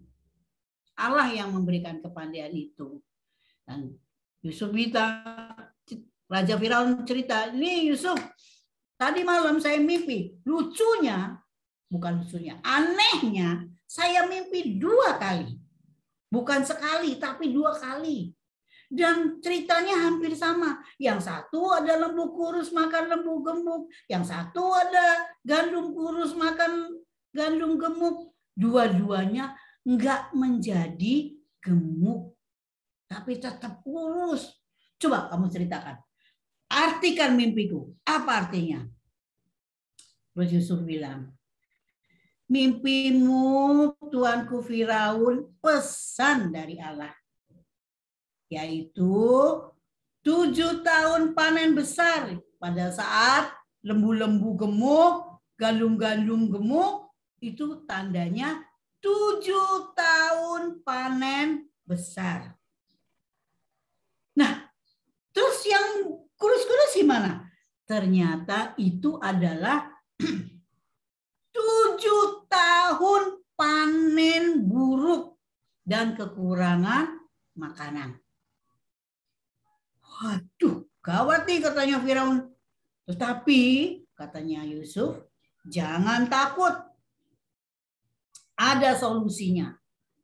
Allah yang memberikan kepandaian itu. Dan Yusuf bilang, Raja Firaun cerita, ini Yusuf, tadi malam saya mimpi. Anehnya, saya mimpi 2 kali. Bukan sekali, tapi 2 kali. Dan ceritanya hampir sama. Yang satu ada lembu kurus makan lembu gemuk. Yang satu ada gandum kurus makan gandum gemuk. Dua-duanya enggak menjadi gemuk. Tapi tetap kurus. Coba kamu ceritakan. Artikan mimpiku. Apa artinya? Terus Yusuf bilang, mimpimu tuanku Firaun pesan dari Allah. Yaitu 7 tahun panen besar. Pada saat lembu-lembu gemuk, gandum-gandum gemuk, itu tandanya 7 tahun panen besar. Nah, terus yang kurus-kurus gimana? Ternyata itu adalah 7 tahun panen buruk dan kekurangan makanan. Waduh, gawat nih katanya Firaun. Tetapi katanya Yusuf, jangan takut. Ada solusinya.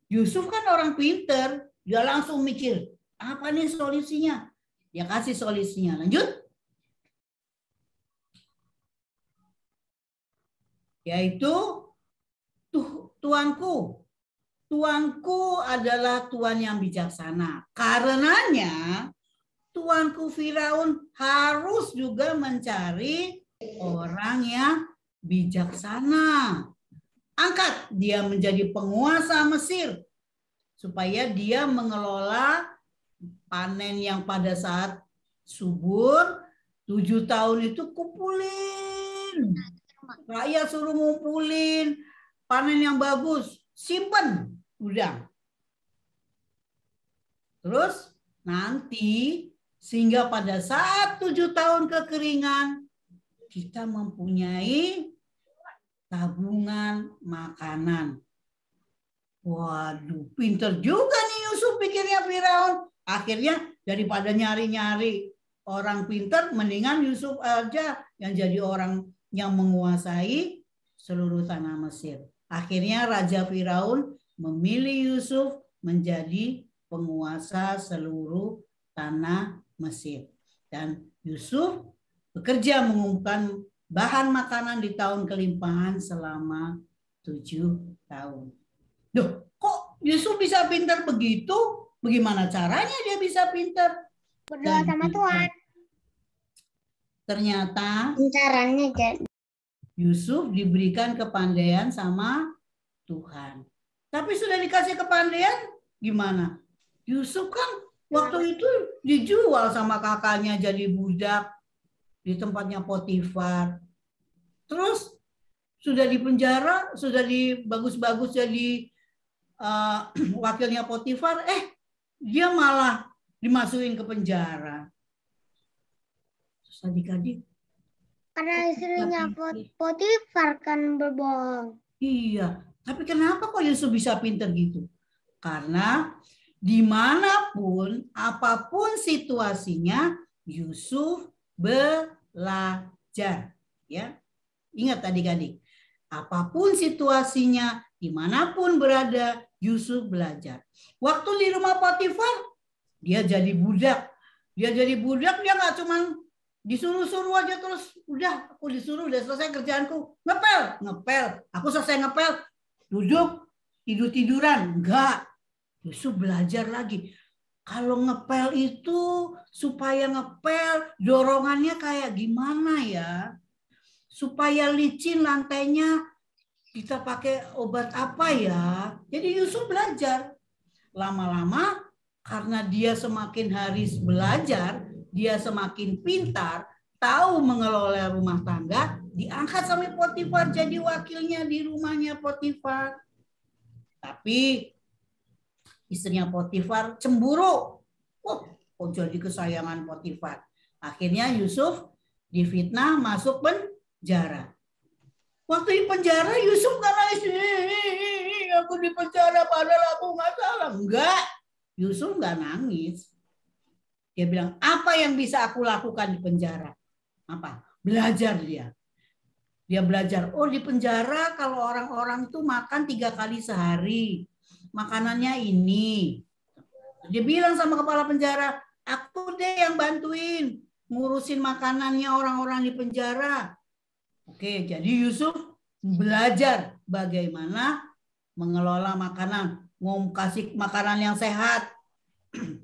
Yusuf kan orang pinter, dia langsung mikir, apa nih solusinya? Dia kasih solusinya. Lanjut. Yaitu tuanku. Tuanku adalah tuan yang bijaksana. Karenanya tuanku Firaun harus juga mencari orang yang bijaksana. Angkat dia menjadi penguasa Mesir. Supaya dia mengelola panen yang pada saat subur 7 tahun itu kumpulin. Rakyat suruh ngumpulin. Panen yang bagus. Simpen. Udah. Terus nanti sehingga pada saat 7 tahun kekeringan kita mempunyai tabungan makanan. Waduh, pinter juga nih Yusuf pikirnya Firaun. Akhirnya daripada nyari-nyari orang pinter, mendingan Yusuf aja yang jadi orang yang menguasai seluruh tanah Mesir. Akhirnya Raja Firaun memilih Yusuf menjadi penguasa seluruh tanah Mesir. Dan Yusuf bekerja mengumpulkan bahan makanan di tahun kelimpahan selama 7 tahun. Duh, kok Yusuf bisa pintar begitu? Bagaimana caranya dia bisa pintar? Berdoa sama Tuhan. Ternyata Caranya jadi. Yusuf diberikan kepandaian sama Tuhan. Tapi sudah dikasih kepandaian, gimana? Yusuf kan waktu itu dijual sama kakaknya jadi budak di tempatnya Potifar. Terus sudah di penjara, sudah bagus-bagus jadi wakilnya Potifar, dia malah dimasukin ke penjara. Terus adik-adik, Karena istrinya Potifar kan berbohong. iya, tapi kenapa kok Yusuf bisa pinter gitu? Karena dimanapun, apapun situasinya, Yusuf belajar. Ya, ingat adik-adik, apapun situasinya, dimanapun berada, Yusuf belajar. Waktu di rumah Potifar, dia jadi budak. Dia nggak cuman disuruh-suruh aja terus, udah aku disuruh, udah selesai kerjaanku. Ngepel. Aku selesai ngepel, duduk, tiduran. Enggak. Yusuf belajar lagi. Kalau ngepel itu, supaya ngepel, dorongannya kayak gimana ya? Supaya licin lantainya, kita pakai obat apa ya? Jadi Yusuf belajar. Lama-lama, karena dia semakin hari belajar, dia semakin pintar, tahu mengelola rumah tangga, diangkat sama Potifar jadi wakilnya di rumahnya Potifar. Tapi istrinya Potifar cemburu. Kok jadi kesayangan Potifar. Akhirnya Yusuf difitnah masuk penjara. Waktu di penjara Yusuf nggak nangis. Aku di penjara padahal aku nggak salah. Enggak. Yusuf nggak nangis. Dia bilang, apa yang bisa aku lakukan di penjara? Apa? Belajar dia. Dia belajar. Oh, di penjara kalau orang-orang tuh makan 3 kali sehari. Makanannya ini. Dia bilang sama kepala penjara, aku deh yang bantuin ngurusin makanannya orang-orang di penjara. Oke, jadi Yusuf belajar bagaimana mengelola makanan, kasih makanan yang sehat.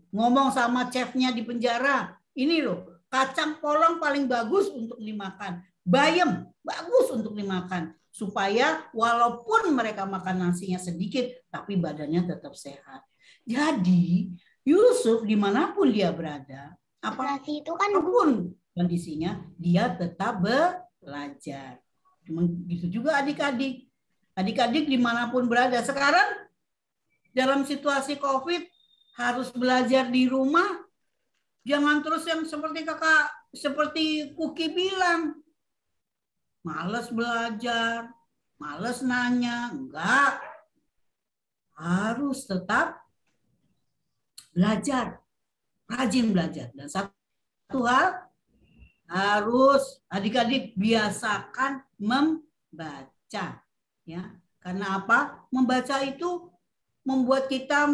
Ngomong sama chefnya di penjara, ini loh, kacang polong paling bagus untuk dimakan. Bayam bagus untuk dimakan. Supaya walaupun mereka makan nasinya sedikit, tapi badannya tetap sehat. Jadi Yusuf dimanapun dia berada, apapun kondisinya, dia tetap belajar. Begitu juga adik-adik. Adik-adik dimanapun berada. Sekarang dalam situasi COVID harus belajar di rumah. Jangan terus yang seperti Kuki bilang. Males belajar, males nanya, enggak. Harus tetap belajar, rajin belajar. Dan satu hal, harus adik-adik biasakan membaca. Ya, karena apa? Membaca itu membuat kita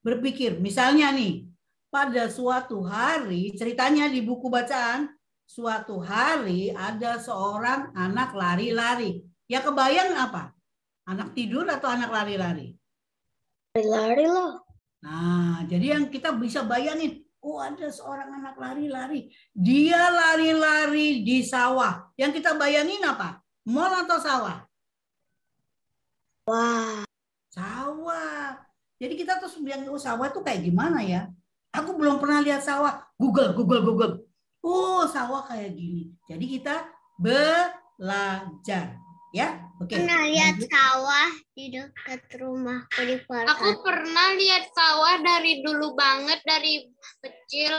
berpikir. Misalnya nih, pada suatu hari, ceritanya di buku bacaan, suatu hari ada seorang anak lari-lari. Ya kebayang apa? Anak tidur atau anak lari-lari? Lari loh. Nah, jadi yang kita bisa bayangin, oh ada seorang anak lari-lari. Dia lari-lari di sawah. Yang kita bayangin apa? Mall atau sawah? Wah. Sawah. Jadi kita terus bilang, oh sawah itu kayak gimana ya? Aku belum pernah lihat sawah. Google. Oh, sawah kayak gini. Jadi kita belajar, ya. Oke. Pernah lihat sawah di dekat rumahku di Parkan. Aku pernah lihat sawah dari dulu banget, dari kecil.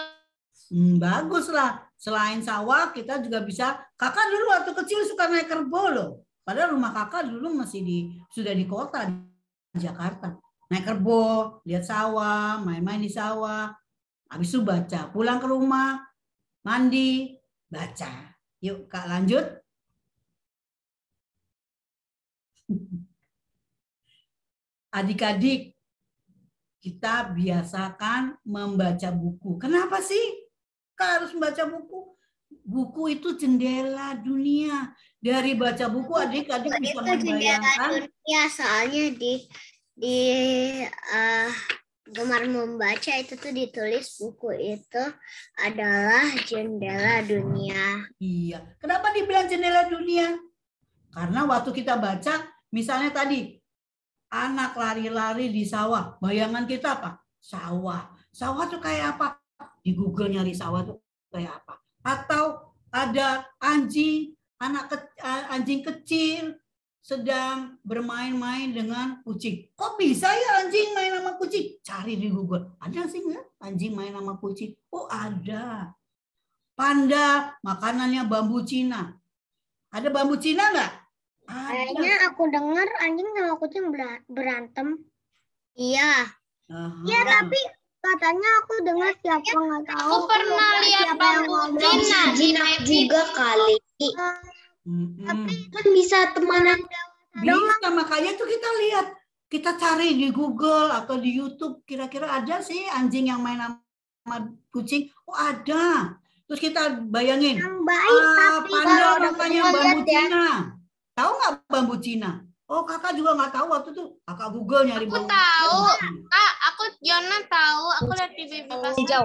Bagus lah. Selain sawah, kita juga bisa. Kakak dulu waktu kecil suka naik kerbau loh. Padahal rumah kakak dulu masih sudah di kota di Jakarta. Naik kerbau, lihat sawah, main-main di sawah. Habis itu baca. Pulang ke rumah, mandi, baca. Yuk Kak lanjut. Adik-adik, kita biasakan membaca buku. Kenapa sih Kak harus membaca buku? Buku itu jendela dunia. Dari baca buku adik-adik bisa membayangkan. Ya, soalnya di Gemar Membaca itu tuh ditulis buku itu adalah jendela dunia. Iya. Kenapa dibilang jendela dunia? Karena waktu kita baca, misalnya tadi, anak lari-lari di sawah. Bayangan kita apa? Sawah. Sawah tuh kayak apa? Di Google nyari sawah tuh kayak apa? Atau ada anjing, anjing kecil sedang bermain-main dengan kucing. Kok bisa ya anjing main sama kucing? Cari di Google. Ada sih nggak anjing main sama kucing? Oh ada. Panda, makanannya bambu Cina. Ada bambu Cina nggak? Kayaknya aku dengar anjing sama kucing berantem. Iya. Iya, tapi katanya aku dengar siapa nggak tahu. Aku pernah lihat bambu Cina di juga kali. Tapi Kan bisa temanan. Bisa, makanya tuh kita lihat Kita cari di Google atau di YouTube, kira-kira ada sih anjing yang main sama kucing? Oh ada. Terus kita bayangin, Yang baik tapi panda namanya bambu lihat ya. Cina. Tahu nggak bambu Cina? Oh kakak juga nggak tahu waktu itu. Kakak Google nyari Aku bambu tahu. Cina. Kak, aku Jona tahu. Aku lihat di bibi pas Hijau.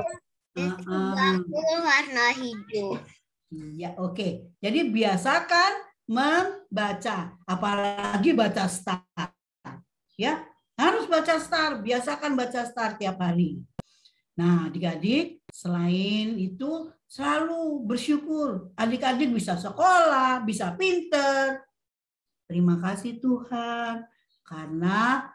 aku warna hijau. Iya, oke. Jadi biasakan membaca, apalagi baca star. Ya, harus baca star, biasakan baca star tiap hari. Nah, adik-adik, selain itu selalu bersyukur. Adik-adik bisa sekolah, bisa pinter. Terima kasih Tuhan, karena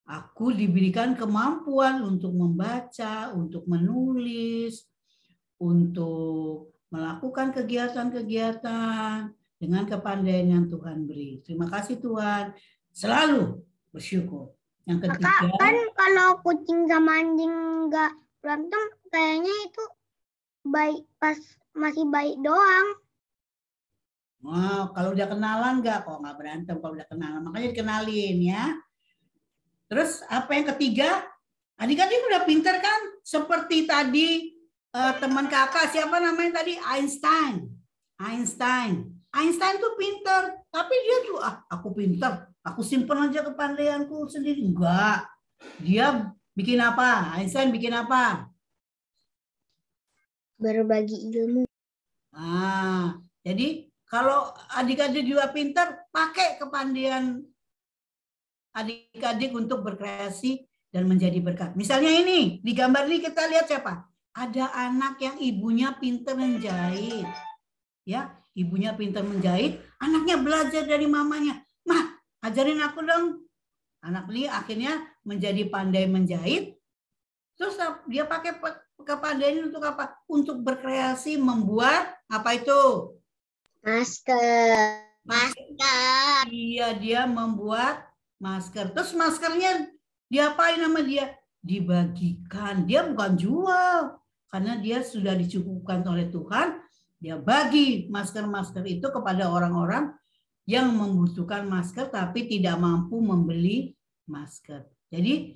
aku diberikan kemampuan untuk membaca, untuk menulis, untuk melakukan kegiatan-kegiatan dengan kepandaian yang Tuhan beri. Terima kasih Tuhan. Selalu bersyukur. Yang ketiga, Kakak, kan kalau kucing sama anjing nggak berantem, kayaknya itu baik pas masih baik doang. wow, kalau udah kenalan nggak? Kok nggak berantem kalau udah kenalan. Makanya dikenalin ya. Terus apa yang ketiga? Adik-adik udah pinter kan? Seperti tadi teman kakak, siapa namanya tadi? Einstein. Einstein tuh pinter. Tapi dia juga, aku pinter. Aku simpen aja kepandaianku sendiri. Enggak. Dia bikin apa? Einstein bikin apa? Berbagi ilmu. Jadi kalau adik-adik juga pinter, pakai kepandaian adik-adik untuk berkreasi dan menjadi berkat. Misalnya ini, di gambar ini kita lihat siapa? Ada anak yang ibunya pinter menjahit. Ya, ibunya pinter menjahit, anaknya belajar dari mamanya. Mah, ajarin aku dong. Anak ini akhirnya menjadi pandai menjahit. Terus dia pakai kepandaian untuk apa? Untuk berkreasi membuat apa itu? Masker. Iya, dia membuat masker. Terus maskernya diapain sama dia? Dibagikan. Dia bukan jual. Karena dia sudah dicukupkan oleh Tuhan. Dia bagi masker-masker itu kepada orang-orang yang membutuhkan masker tapi tidak mampu membeli masker. Jadi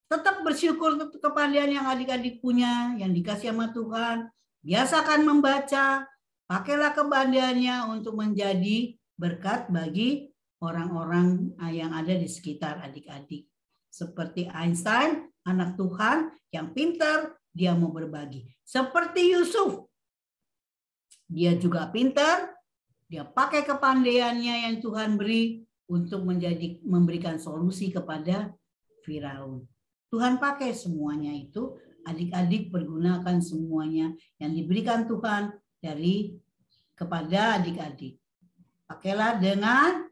tetap bersyukur untuk kepandaian yang adik-adik punya, yang dikasih sama Tuhan. Biasakan membaca. Pakailah kepandaiannya untuk menjadi berkat bagi orang-orang yang ada di sekitar adik-adik. Seperti Einstein, anak Tuhan yang pintar, dia mau berbagi. Seperti Yusuf, dia juga pintar, dia pakai kepandaiannya yang Tuhan beri untuk memberikan solusi kepada Firaun. Tuhan pakai semuanya itu, adik-adik pergunakan semuanya yang diberikan Tuhan kepada adik-adik. Pakailah dengan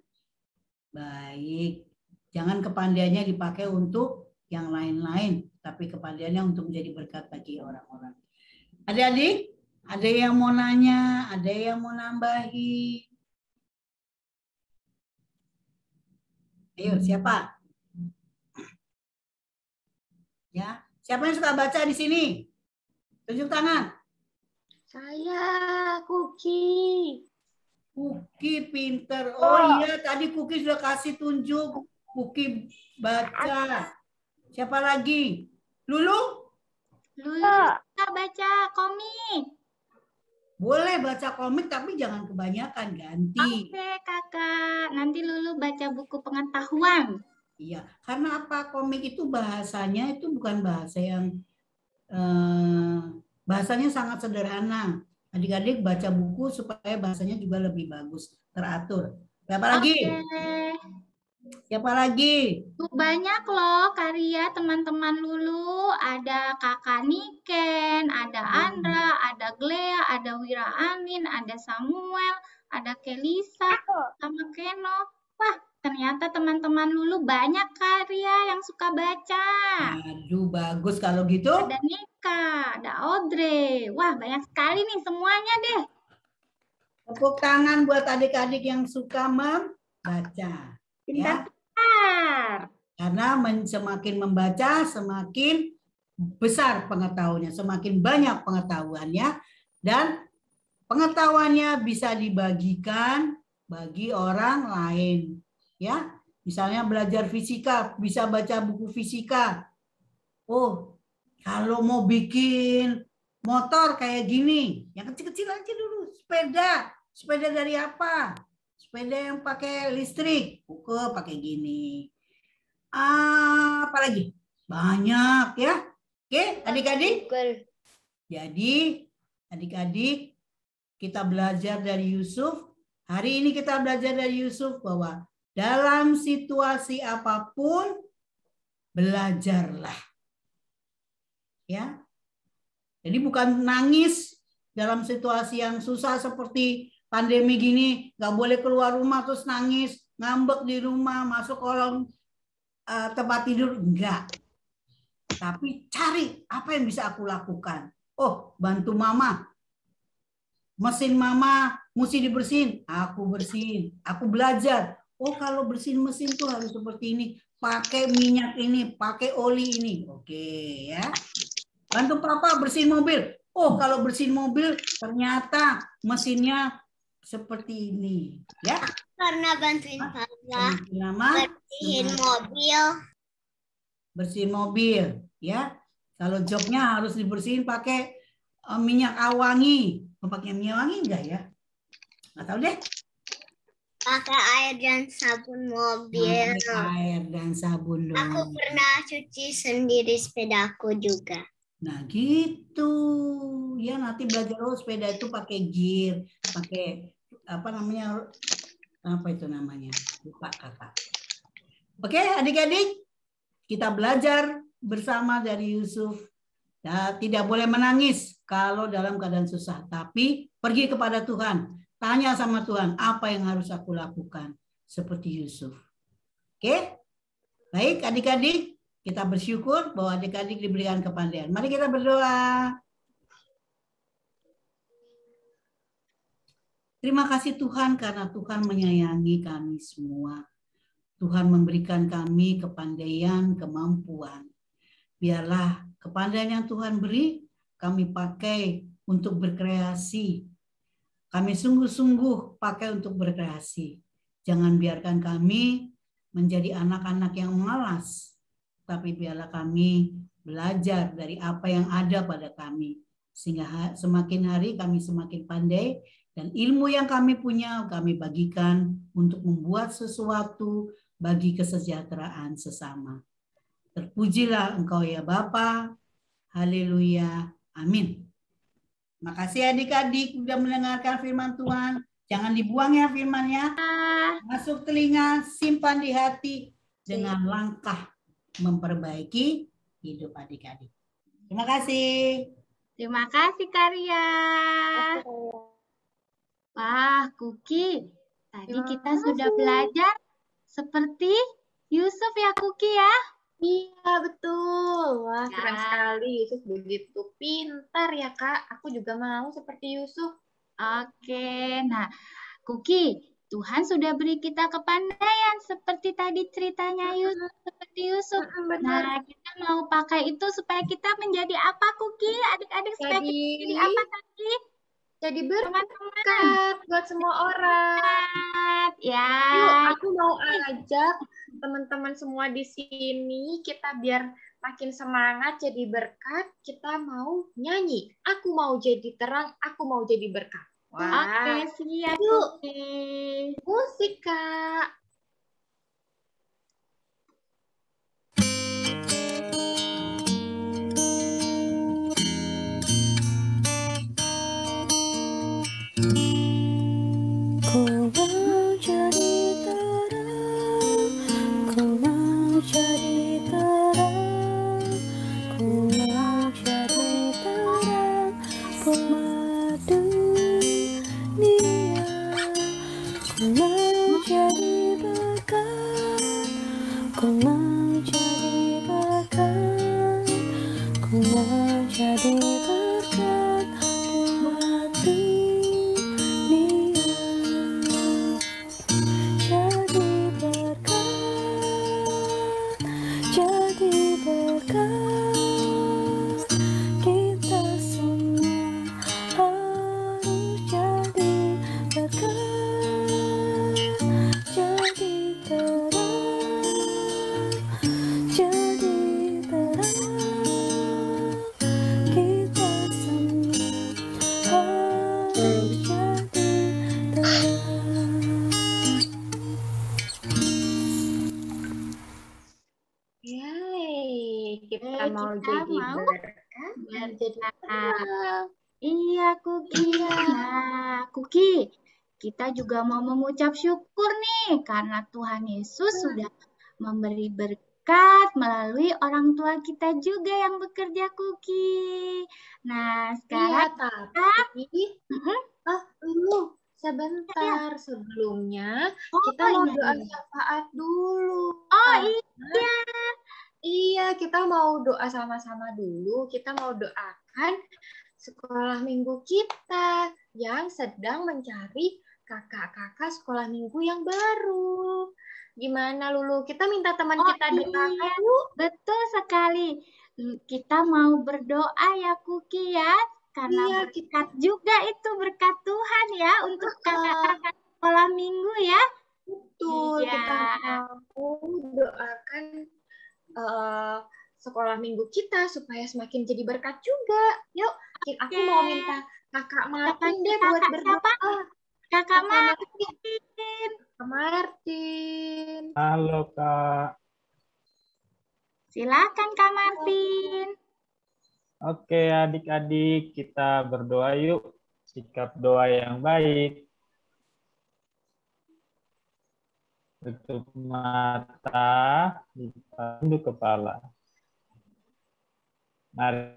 baik. Jangan kepandaiannya dipakai untuk yang lain-lain, tapi kepandaiannya untuk menjadi berkat bagi orang-orang. Adik-adik, ada yang mau nanya, ada yang mau nambahi? Ayo, siapa? Ya, siapa yang suka baca di sini? Tunjuk tangan. Saya, Kuki. Kuki pinter. Oh iya, tadi Kuki sudah kasih tunjuk. Kuki baca. Siapa lagi? Lulu? Lulu suka baca komik. Boleh baca komik, tapi jangan kebanyakan, ganti. Oke, Kakak. Nanti Lulu baca buku pengetahuan. Iya, karena apa? Komik itu bahasanya itu bukan bahasa yang bahasanya sangat sederhana. Adik-adik baca buku supaya bahasanya juga lebih bagus, teratur. Siapa lagi? Siapa lagi? Banyak loh karya teman-teman Lulu. Ada Kakak Niken, ada Andra, ada Glea, ada Wira Anin, ada Samuel, ada Kelisa, sama Keno. Wah, ternyata teman-teman Lulu banyak karya yang suka baca. Aduh, bagus kalau gitu. Ada Nika, ada Audrey. Wah, banyak sekali nih semuanya deh. Tepuk tangan buat adik-adik yang suka membaca. Pintar. Ya. Karena semakin membaca, semakin besar pengetahuannya, semakin banyak pengetahuannya, dan pengetahuannya bisa dibagikan bagi orang lain. Ya, Misalnya belajar fisika, bisa baca buku fisika. Oh, kalau mau bikin motor kayak gini, yang kecil-kecil aja dulu. Sepeda dari apa? Sepeda yang pakai listrik. Oke, pakai gini. Apa lagi? Banyak ya. Oke, adik-adik. Jadi, adik-adik, kita belajar dari Yusuf. Hari ini kita belajar dari Yusuf bahwa dalam situasi apapun, belajarlah. Ya. Jadi bukan nangis dalam situasi yang susah seperti pandemi gini, nggak boleh keluar rumah terus nangis, ngambek di rumah, masuk kolong tempat tidur, enggak. Tapi cari apa yang bisa aku lakukan. Oh, bantu mama. Mesin mama mesti dibersihin, aku bersihin. Aku belajar. Oh, kalau bersihin mesin tuh harus seperti ini. Pakai minyak ini, pakai oli ini. Oke, ya. Bantu papa bersihin mobil. Oh, kalau bersihin mobil ternyata mesinnya seperti ini, ya. Karena bantuin papa bersihin mobil. Bersihin mobil, ya. Kalau joknya harus dibersihin pakai minyak awangi. Mau pakai minyak wangi enggak ya? Nggak tahu deh. Pakai air dan sabun mobil. Pakai air dan sabun dong. Aku pernah cuci sendiri sepedaku juga. Nah gitu. Ya nanti belajar sepeda itu pakai gear, pakai apa namanya? Apa itu namanya? Lupa kakak. Oke, adik-adik, kita belajar bersama dari Yusuf. Ya, tidak boleh menangis kalau dalam keadaan susah, tapi pergi kepada Tuhan. Tanya sama Tuhan, apa yang harus aku lakukan? Seperti Yusuf. Oke? Baik, adik-adik, kita bersyukur bahwa adik-adik diberikan kepandaian. Mari kita berdoa. Terima kasih Tuhan karena Tuhan menyayangi kami semua. Tuhan memberikan kami kepandaian, kemampuan. Biarlah kepandaian yang Tuhan beri, kami pakai untuk berkreasi. Kami sungguh-sungguh pakai untuk berkreasi. Jangan biarkan kami menjadi anak-anak yang malas. Tapi biarlah kami belajar dari apa yang ada pada kami. Sehingga semakin hari kami semakin pandai. Dan ilmu yang kami punya kami bagikan untuk membuat sesuatu bagi kesejahteraan sesama. Terpujilah Engkau ya Bapa. Haleluya. Amin. Makasih adik-adik sudah mendengarkan firman Tuhan. Jangan dibuang ya firman-nya. Masuk telinga, simpan di hati dengan langkah memperbaiki hidup adik-adik. Terima kasih. Terima kasih Karya. Wah, Kuki. Tadi kita sudah belajar seperti Yusuf ya, Kuki ya? Iya, betul. Wah, keren sekali. Yusuf begitu pintar ya, Kak. Aku juga mau seperti Yusuf. Oke, nah Kuki, Tuhan sudah beri kita kepandaian seperti tadi ceritanya Yusuf, seperti Yusuf. Nah, kita mau pakai itu supaya kita menjadi apa, Kuki? Adik-adik supaya kita menjadi apa tadi? Jadi berkat buat semua orang. Ya. Yuk, aku mau ajak teman-teman semua di sini kita biar makin semangat jadi berkat. Kita mau nyanyi. Aku mau jadi terang, aku mau jadi berkat. Wah. Oke, siap. Yuk. Musik, Kak. Jadi terang kita mau jadi berkat dan jadi terang. Iya, Kuki. Nah, Kuki, kita juga mau mengucap syukur nih karena Tuhan Yesus sudah memberi berkat melalui orang tua kita juga yang bekerja, Kuki. Nah, sekarang dulu sebentar sebelumnya kita mau doa syafaat dulu. Oh iya. Iya, kita mau doa sama-sama dulu. Kita mau doakan sekolah minggu kita yang sedang mencari kakak-kakak sekolah minggu yang baru. Gimana Lulu? Kita minta teman kita doakan yuk. Betul sekali. Kita mau berdoa ya Kuki ya. Karena berkat juga itu berkat Tuhan ya untuk kakak-kakak sekolah minggu ya. Betul, kita mau doakan sekolah minggu kita supaya semakin jadi berkat juga. Yuk, aku mau minta Kakak Martin deh buat berdoa. Kakak Martin. Kak Martin. Halo Kak. Silakan Kak Martin. Oke adik-adik, kita berdoa yuk. Sikap doa yang baik. Tutup mata, tunduk kepala. Mari.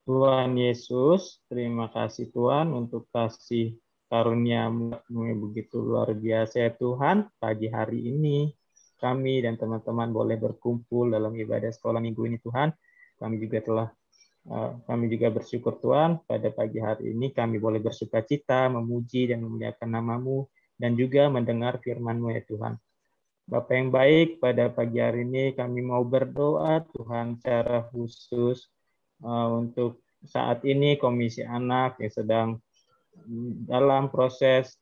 Tuhan Yesus, terima kasih Tuhan untuk kasih karunia-Mu yang begitu luar biasa ya Tuhan. Pagi hari ini kami dan teman-teman boleh berkumpul dalam ibadah sekolah minggu ini Tuhan. Kami juga bersyukur Tuhan pada pagi hari ini kami boleh bersukacita, memuji dan memuliakan nama-Mu dan juga mendengar firman-Mu ya Tuhan. Bapa yang baik, pada pagi hari ini kami mau berdoa Tuhan secara khusus untuk saat ini Komisi Anak yang sedang dalam proses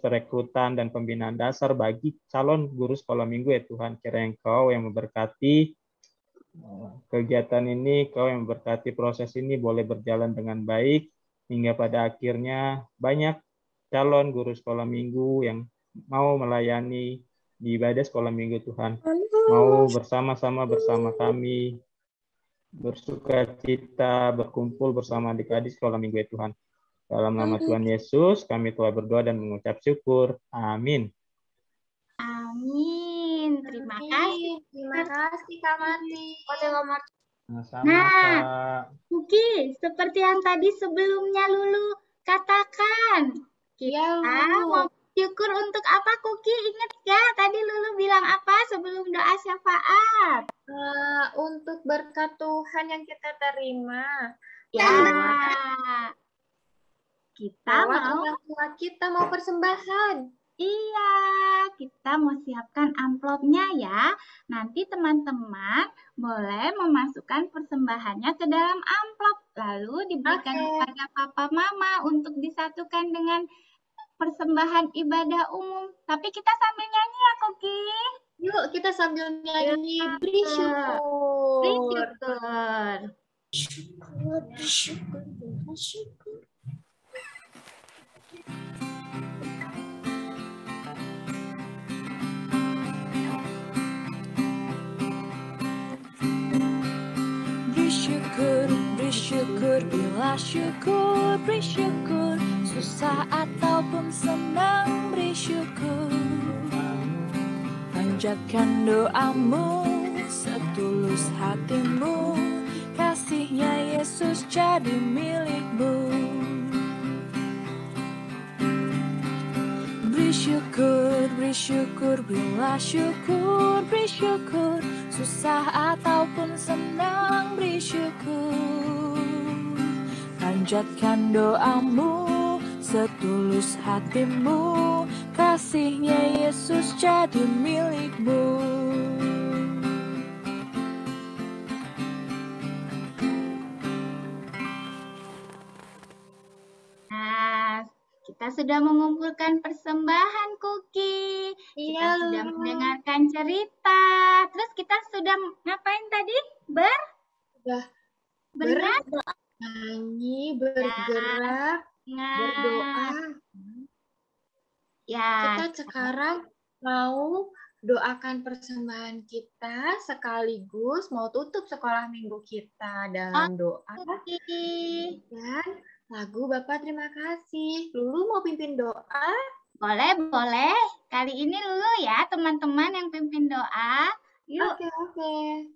perekrutan dan pembinaan dasar bagi calon guru sekolah minggu ya Tuhan. Kiranya Engkau yang memberkati kegiatan ini, Kau yang memberkati proses ini boleh berjalan dengan baik hingga pada akhirnya banyak calon guru sekolah minggu yang mau melayani di ibadah sekolah minggu Tuhan. Mau bersama-sama bersama kami bersukacita, berkumpul bersama adik-adik sekolah minggu ya Tuhan. Dalam nama Tuhan Yesus kami telah berdoa dan mengucap syukur. Amin. Amin. Terima kasih. Terima kasih Kak Martin. Nah, Kuki, seperti yang tadi sebelumnya Lulu katakan, kita mau bersyukur untuk apa Kuki? Ingat ya, tadi Lulu bilang apa sebelum doa syafaat? Untuk berkat Tuhan yang kita terima. Ya. Kita mau orang tua kita mau persembahan. Iya, kita mau siapkan amplopnya ya. Nanti teman-teman boleh memasukkan persembahannya ke dalam amplop. Lalu diberikan kepada papa mama untuk disatukan dengan persembahan ibadah umum. Tapi kita sambil nyanyi ya, Koki. Yuk, kita sambil nyanyi bersyukur. Bersyukur. Bersyukur. Bersyukur, bila syukur, bersyukur, susah ataupun senang, bersyukur. Panjatkan doamu, setulus hatimu, kasihnya Yesus jadi milikmu. Bersyukur, bersyukur, bila syukur, bersyukur, susah ataupun senang, bersyukur. Panjatkan doamu, setulus hatimu, kasihnya Yesus jadi milikmu. Nah, kita sudah mengumpulkan persembahan Kuki. Kita sudah mendengarkan cerita. Terus kita sudah ngapain tadi? Bernyanyi, bergerak, berdoa. Ya. Kita sekarang mau doakan persembahan kita sekaligus mau tutup sekolah minggu kita dalam doa dan lagu Bapak terima kasih. Lulu mau pimpin doa? Boleh, boleh. Kali ini Lulu ya teman-teman yang pimpin doa. Yuk. Oke.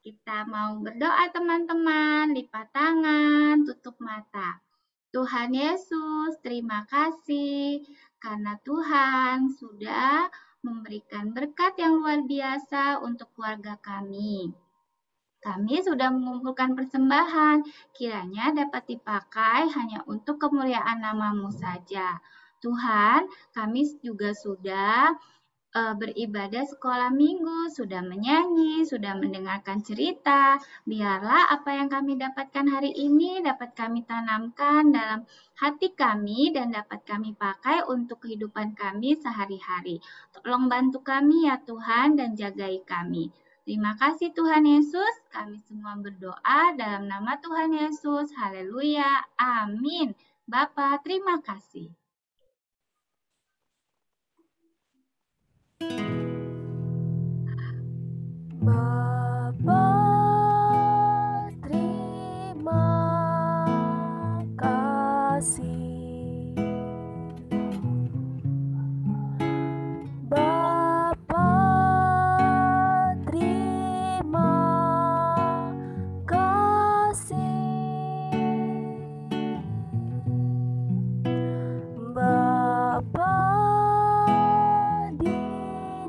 Kita mau berdoa teman-teman. Lipat tangan, tutup mata. Tuhan Yesus, terima kasih karena Tuhan sudah memberikan berkat yang luar biasa untuk keluarga kami. Kami sudah mengumpulkan persembahan, kiranya dapat dipakai hanya untuk kemuliaan nama-Mu saja. Tuhan, kami juga sudah beribadah sekolah minggu, sudah menyanyi, sudah mendengarkan cerita. Biarlah apa yang kami dapatkan hari ini dapat kami tanamkan dalam hati kami dan dapat kami pakai untuk kehidupan kami sehari-hari. Tolong bantu kami ya Tuhan dan jagai kami. Terima kasih Tuhan Yesus, kami semua berdoa dalam nama Tuhan Yesus. Haleluya, amin. Bapa, terima kasih. Bapa, terima kasih. Bapa, terima kasih. Bapa di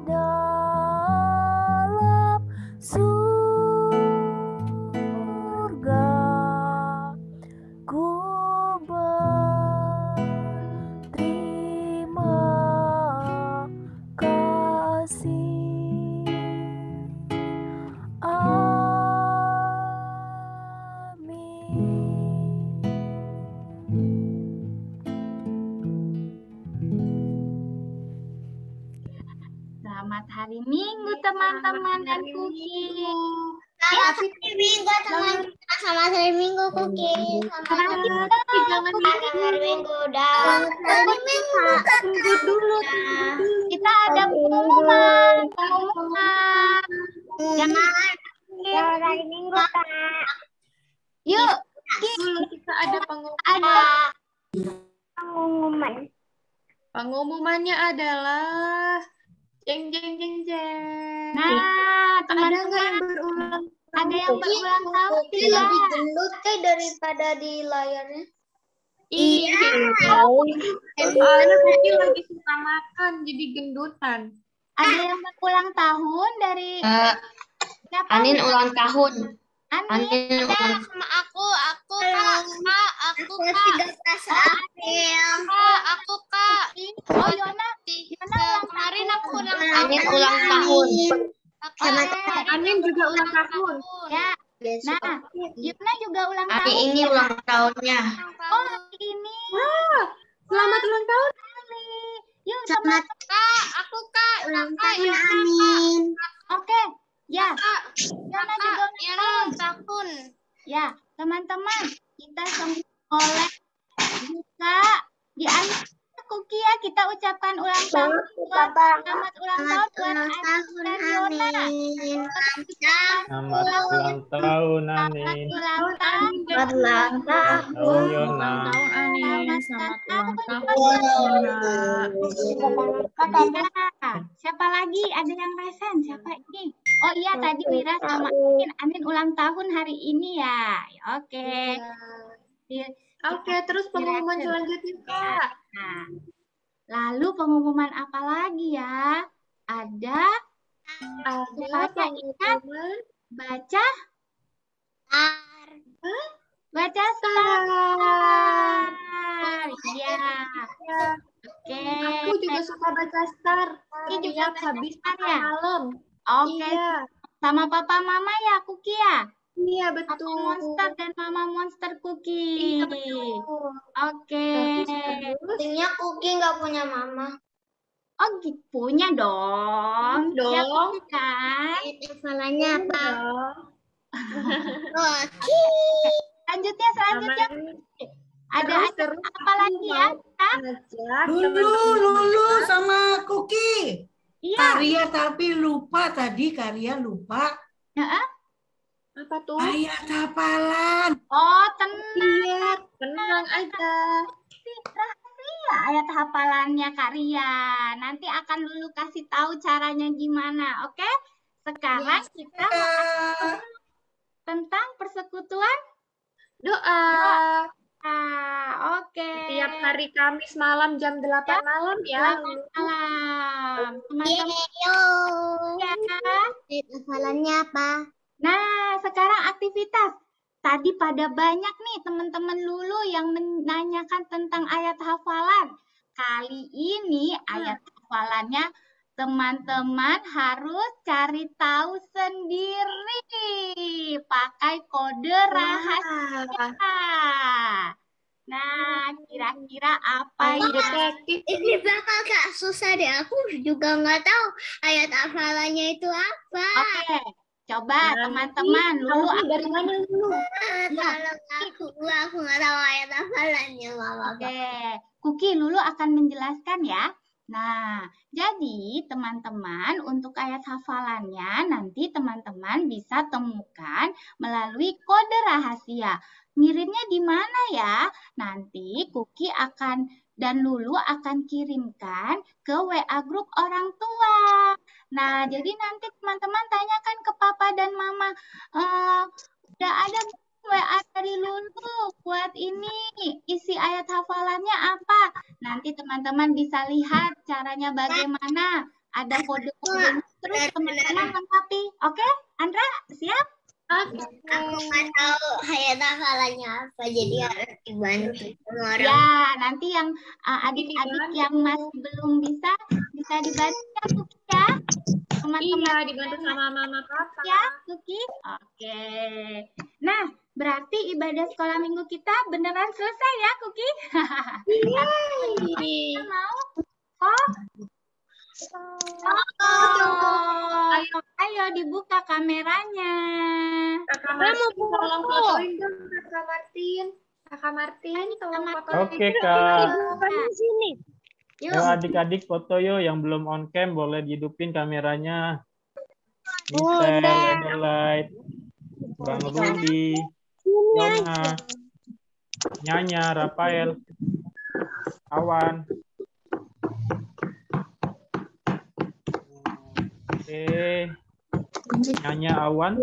dalam surga, ku berterima kasih. Selamat hari Minggu teman-teman dan Kuki. Selamat hari Minggu teman-teman. Selamat hari Minggu Kuki. Selamat hari Minggu dan hari Minggu. Tunggu dulu. Kita ada pengumuman. Selamat hari Minggu Kak. Yuk, Kita ada pengumuman. ada Pengumuman. Pengumumannya adalah jeng jeng jeng jeng. Nah, Ada nggak yang teman-teman, berulang? ada yang berulang tahun Kuki tidak? lebih gendut kayak daripada di layarnya. Iya. Soalnya Kuki lagi suka makan jadi gendutan. Ada yang berulang tahun dari siapa? Anin ulang tahun. Anin. Sama aku Kak, aku Kak. 13 April. Kak, aku Kak. Oh, Yona. Kemarin aku ulang Anin ulang tahun. Anin juga ulang tahun. Ya. Nah, Yuna juga ulang Hari tahun. ini ulang tahunnya. Oh, hari ini. Selamat ulang tahun. Yuk, teman. Kak, aku Kak. Ulang Kak, tahun Yana, Anin. Oke. Ya. Kak. Yona juga ulang Yana tahun. ulang tahun. Ya, teman-teman, kita semua oleh buka di akhir Kuki ya, kita ucapkan ulang tahun buat selamat ulang tahun buat Anin dan Yona. Selamat ulang tahun, Anin. Ulang tahun. Ulang Tahun Yona. Selamat ulang tahun. Siapa lagi? Ada yang resen? Siapa ini? Oh iya, tadi Mira sama Anin. Anin ulang tahun hari ini ya. Oke. Oke, terus pengumuman selanjutnya, Kak. Nah, lalu pengumuman apa lagi ya? Ada pengumuman baca baca star. Iya. Oke. Aku juga suka baca star. Kuki juga Tiap habis star makan ya? malam. Oke. Iya. Sama papa mama ya, Kuki ya? Iya, Papa betul. monster dan mama monster Kuki. Iya, betul. Oke. Artinya Kuki nggak punya mama. Oh, gitu punya dong. Dong. Ya, punya kan? Salahnya apa? Selanjutnya. Ada Terus apa lagi ya? Kak? ngajak Lulu sama Kuki. Iya. Karya tapi lupa tadi, Karya lupa. Apa tuh? Ayat hafalan. Oh, tenang. Iya, tenang aja. Rahasia ayat hafalannya Kak Ria. Nanti akan Lulu kasih tahu caranya gimana, oke? Sekarang kita mau tentang persekutuan Doa. Oke. Tiap hari Kamis malam jam 8 malam ya. Malam. Teman-teman. Ya. Hafalannya apa? Nah, sekarang aktivitas. Tadi pada banyak nih teman-teman Lulu yang menanyakan tentang ayat hafalan. Kali ini ayat hafalannya teman-teman harus cari tahu sendiri. Pakai kode rahasia. Nah, kira-kira apa ya? Detektif. Ini bakal gak susah deh. Aku juga nggak tahu ayat hafalannya itu apa. Oke. Coba teman-teman, Lulu dari mana dulu? Tolong aku nggak tahu ayat hafalannya, Mama. Oke, Kuki Lulu akan menjelaskan ya. Nah, jadi teman-teman untuk ayat hafalannya nanti teman-teman bisa temukan melalui kode rahasia. Ngirimnya di mana ya? Nanti Kuki dan Lulu akan kirimkan ke WA grup orang tua. Nah, jadi nanti teman-teman tanyakan ke papa dan mama, udah ada WA dari Lulu buat ini, isi ayat hafalannya apa? Nanti teman-teman bisa lihat caranya bagaimana. Ada kode-kode terus teman-teman lengkapi. Oke, Andra, siap? Aku nggak tahu ayat hafalannya apa, jadi harus dibantu sama orang. Ya, nanti yang adik-adik yang masih belum bisa dibantu ya, Kuki ya. Teman-teman dibantu sama mama papa. Ya, Kuki. Oke. Nah, berarti ibadah sekolah minggu kita beneran selesai ya, Kuki? Kita mau? Ayo dibuka kameranya. Kakak Martin, tolong fotoin dong Kakak Martin. Kakak Martin, tolong fotoin. Oke, Kak. Di sini. Yuk adik-adik foto yuk, yang belum on cam boleh dihidupin kameranya. Michelle, Adelaide, Bang Rudi, Yona, Nyanya, Rafael, Awan. Oke, Nyanya, Awan.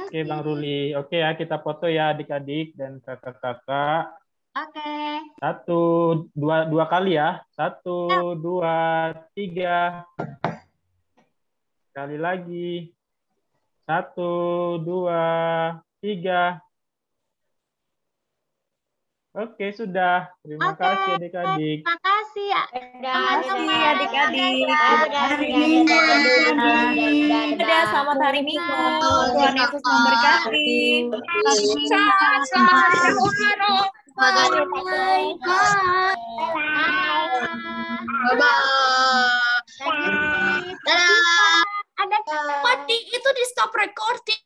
Oke, Bang Ruli. Oke ya, kita foto ya adik-adik dan kakak-kakak. Oke. 1, 2 kali ya. 1, 2, 3. Sekali lagi. 1, 2, 3. Oke, sudah. Terima kasih adik-adik. Terima kasih teman-teman adik-adik. Selamat hari Minggu. Tuhan Yesus memberkati. Ada Mati itu di stop recording.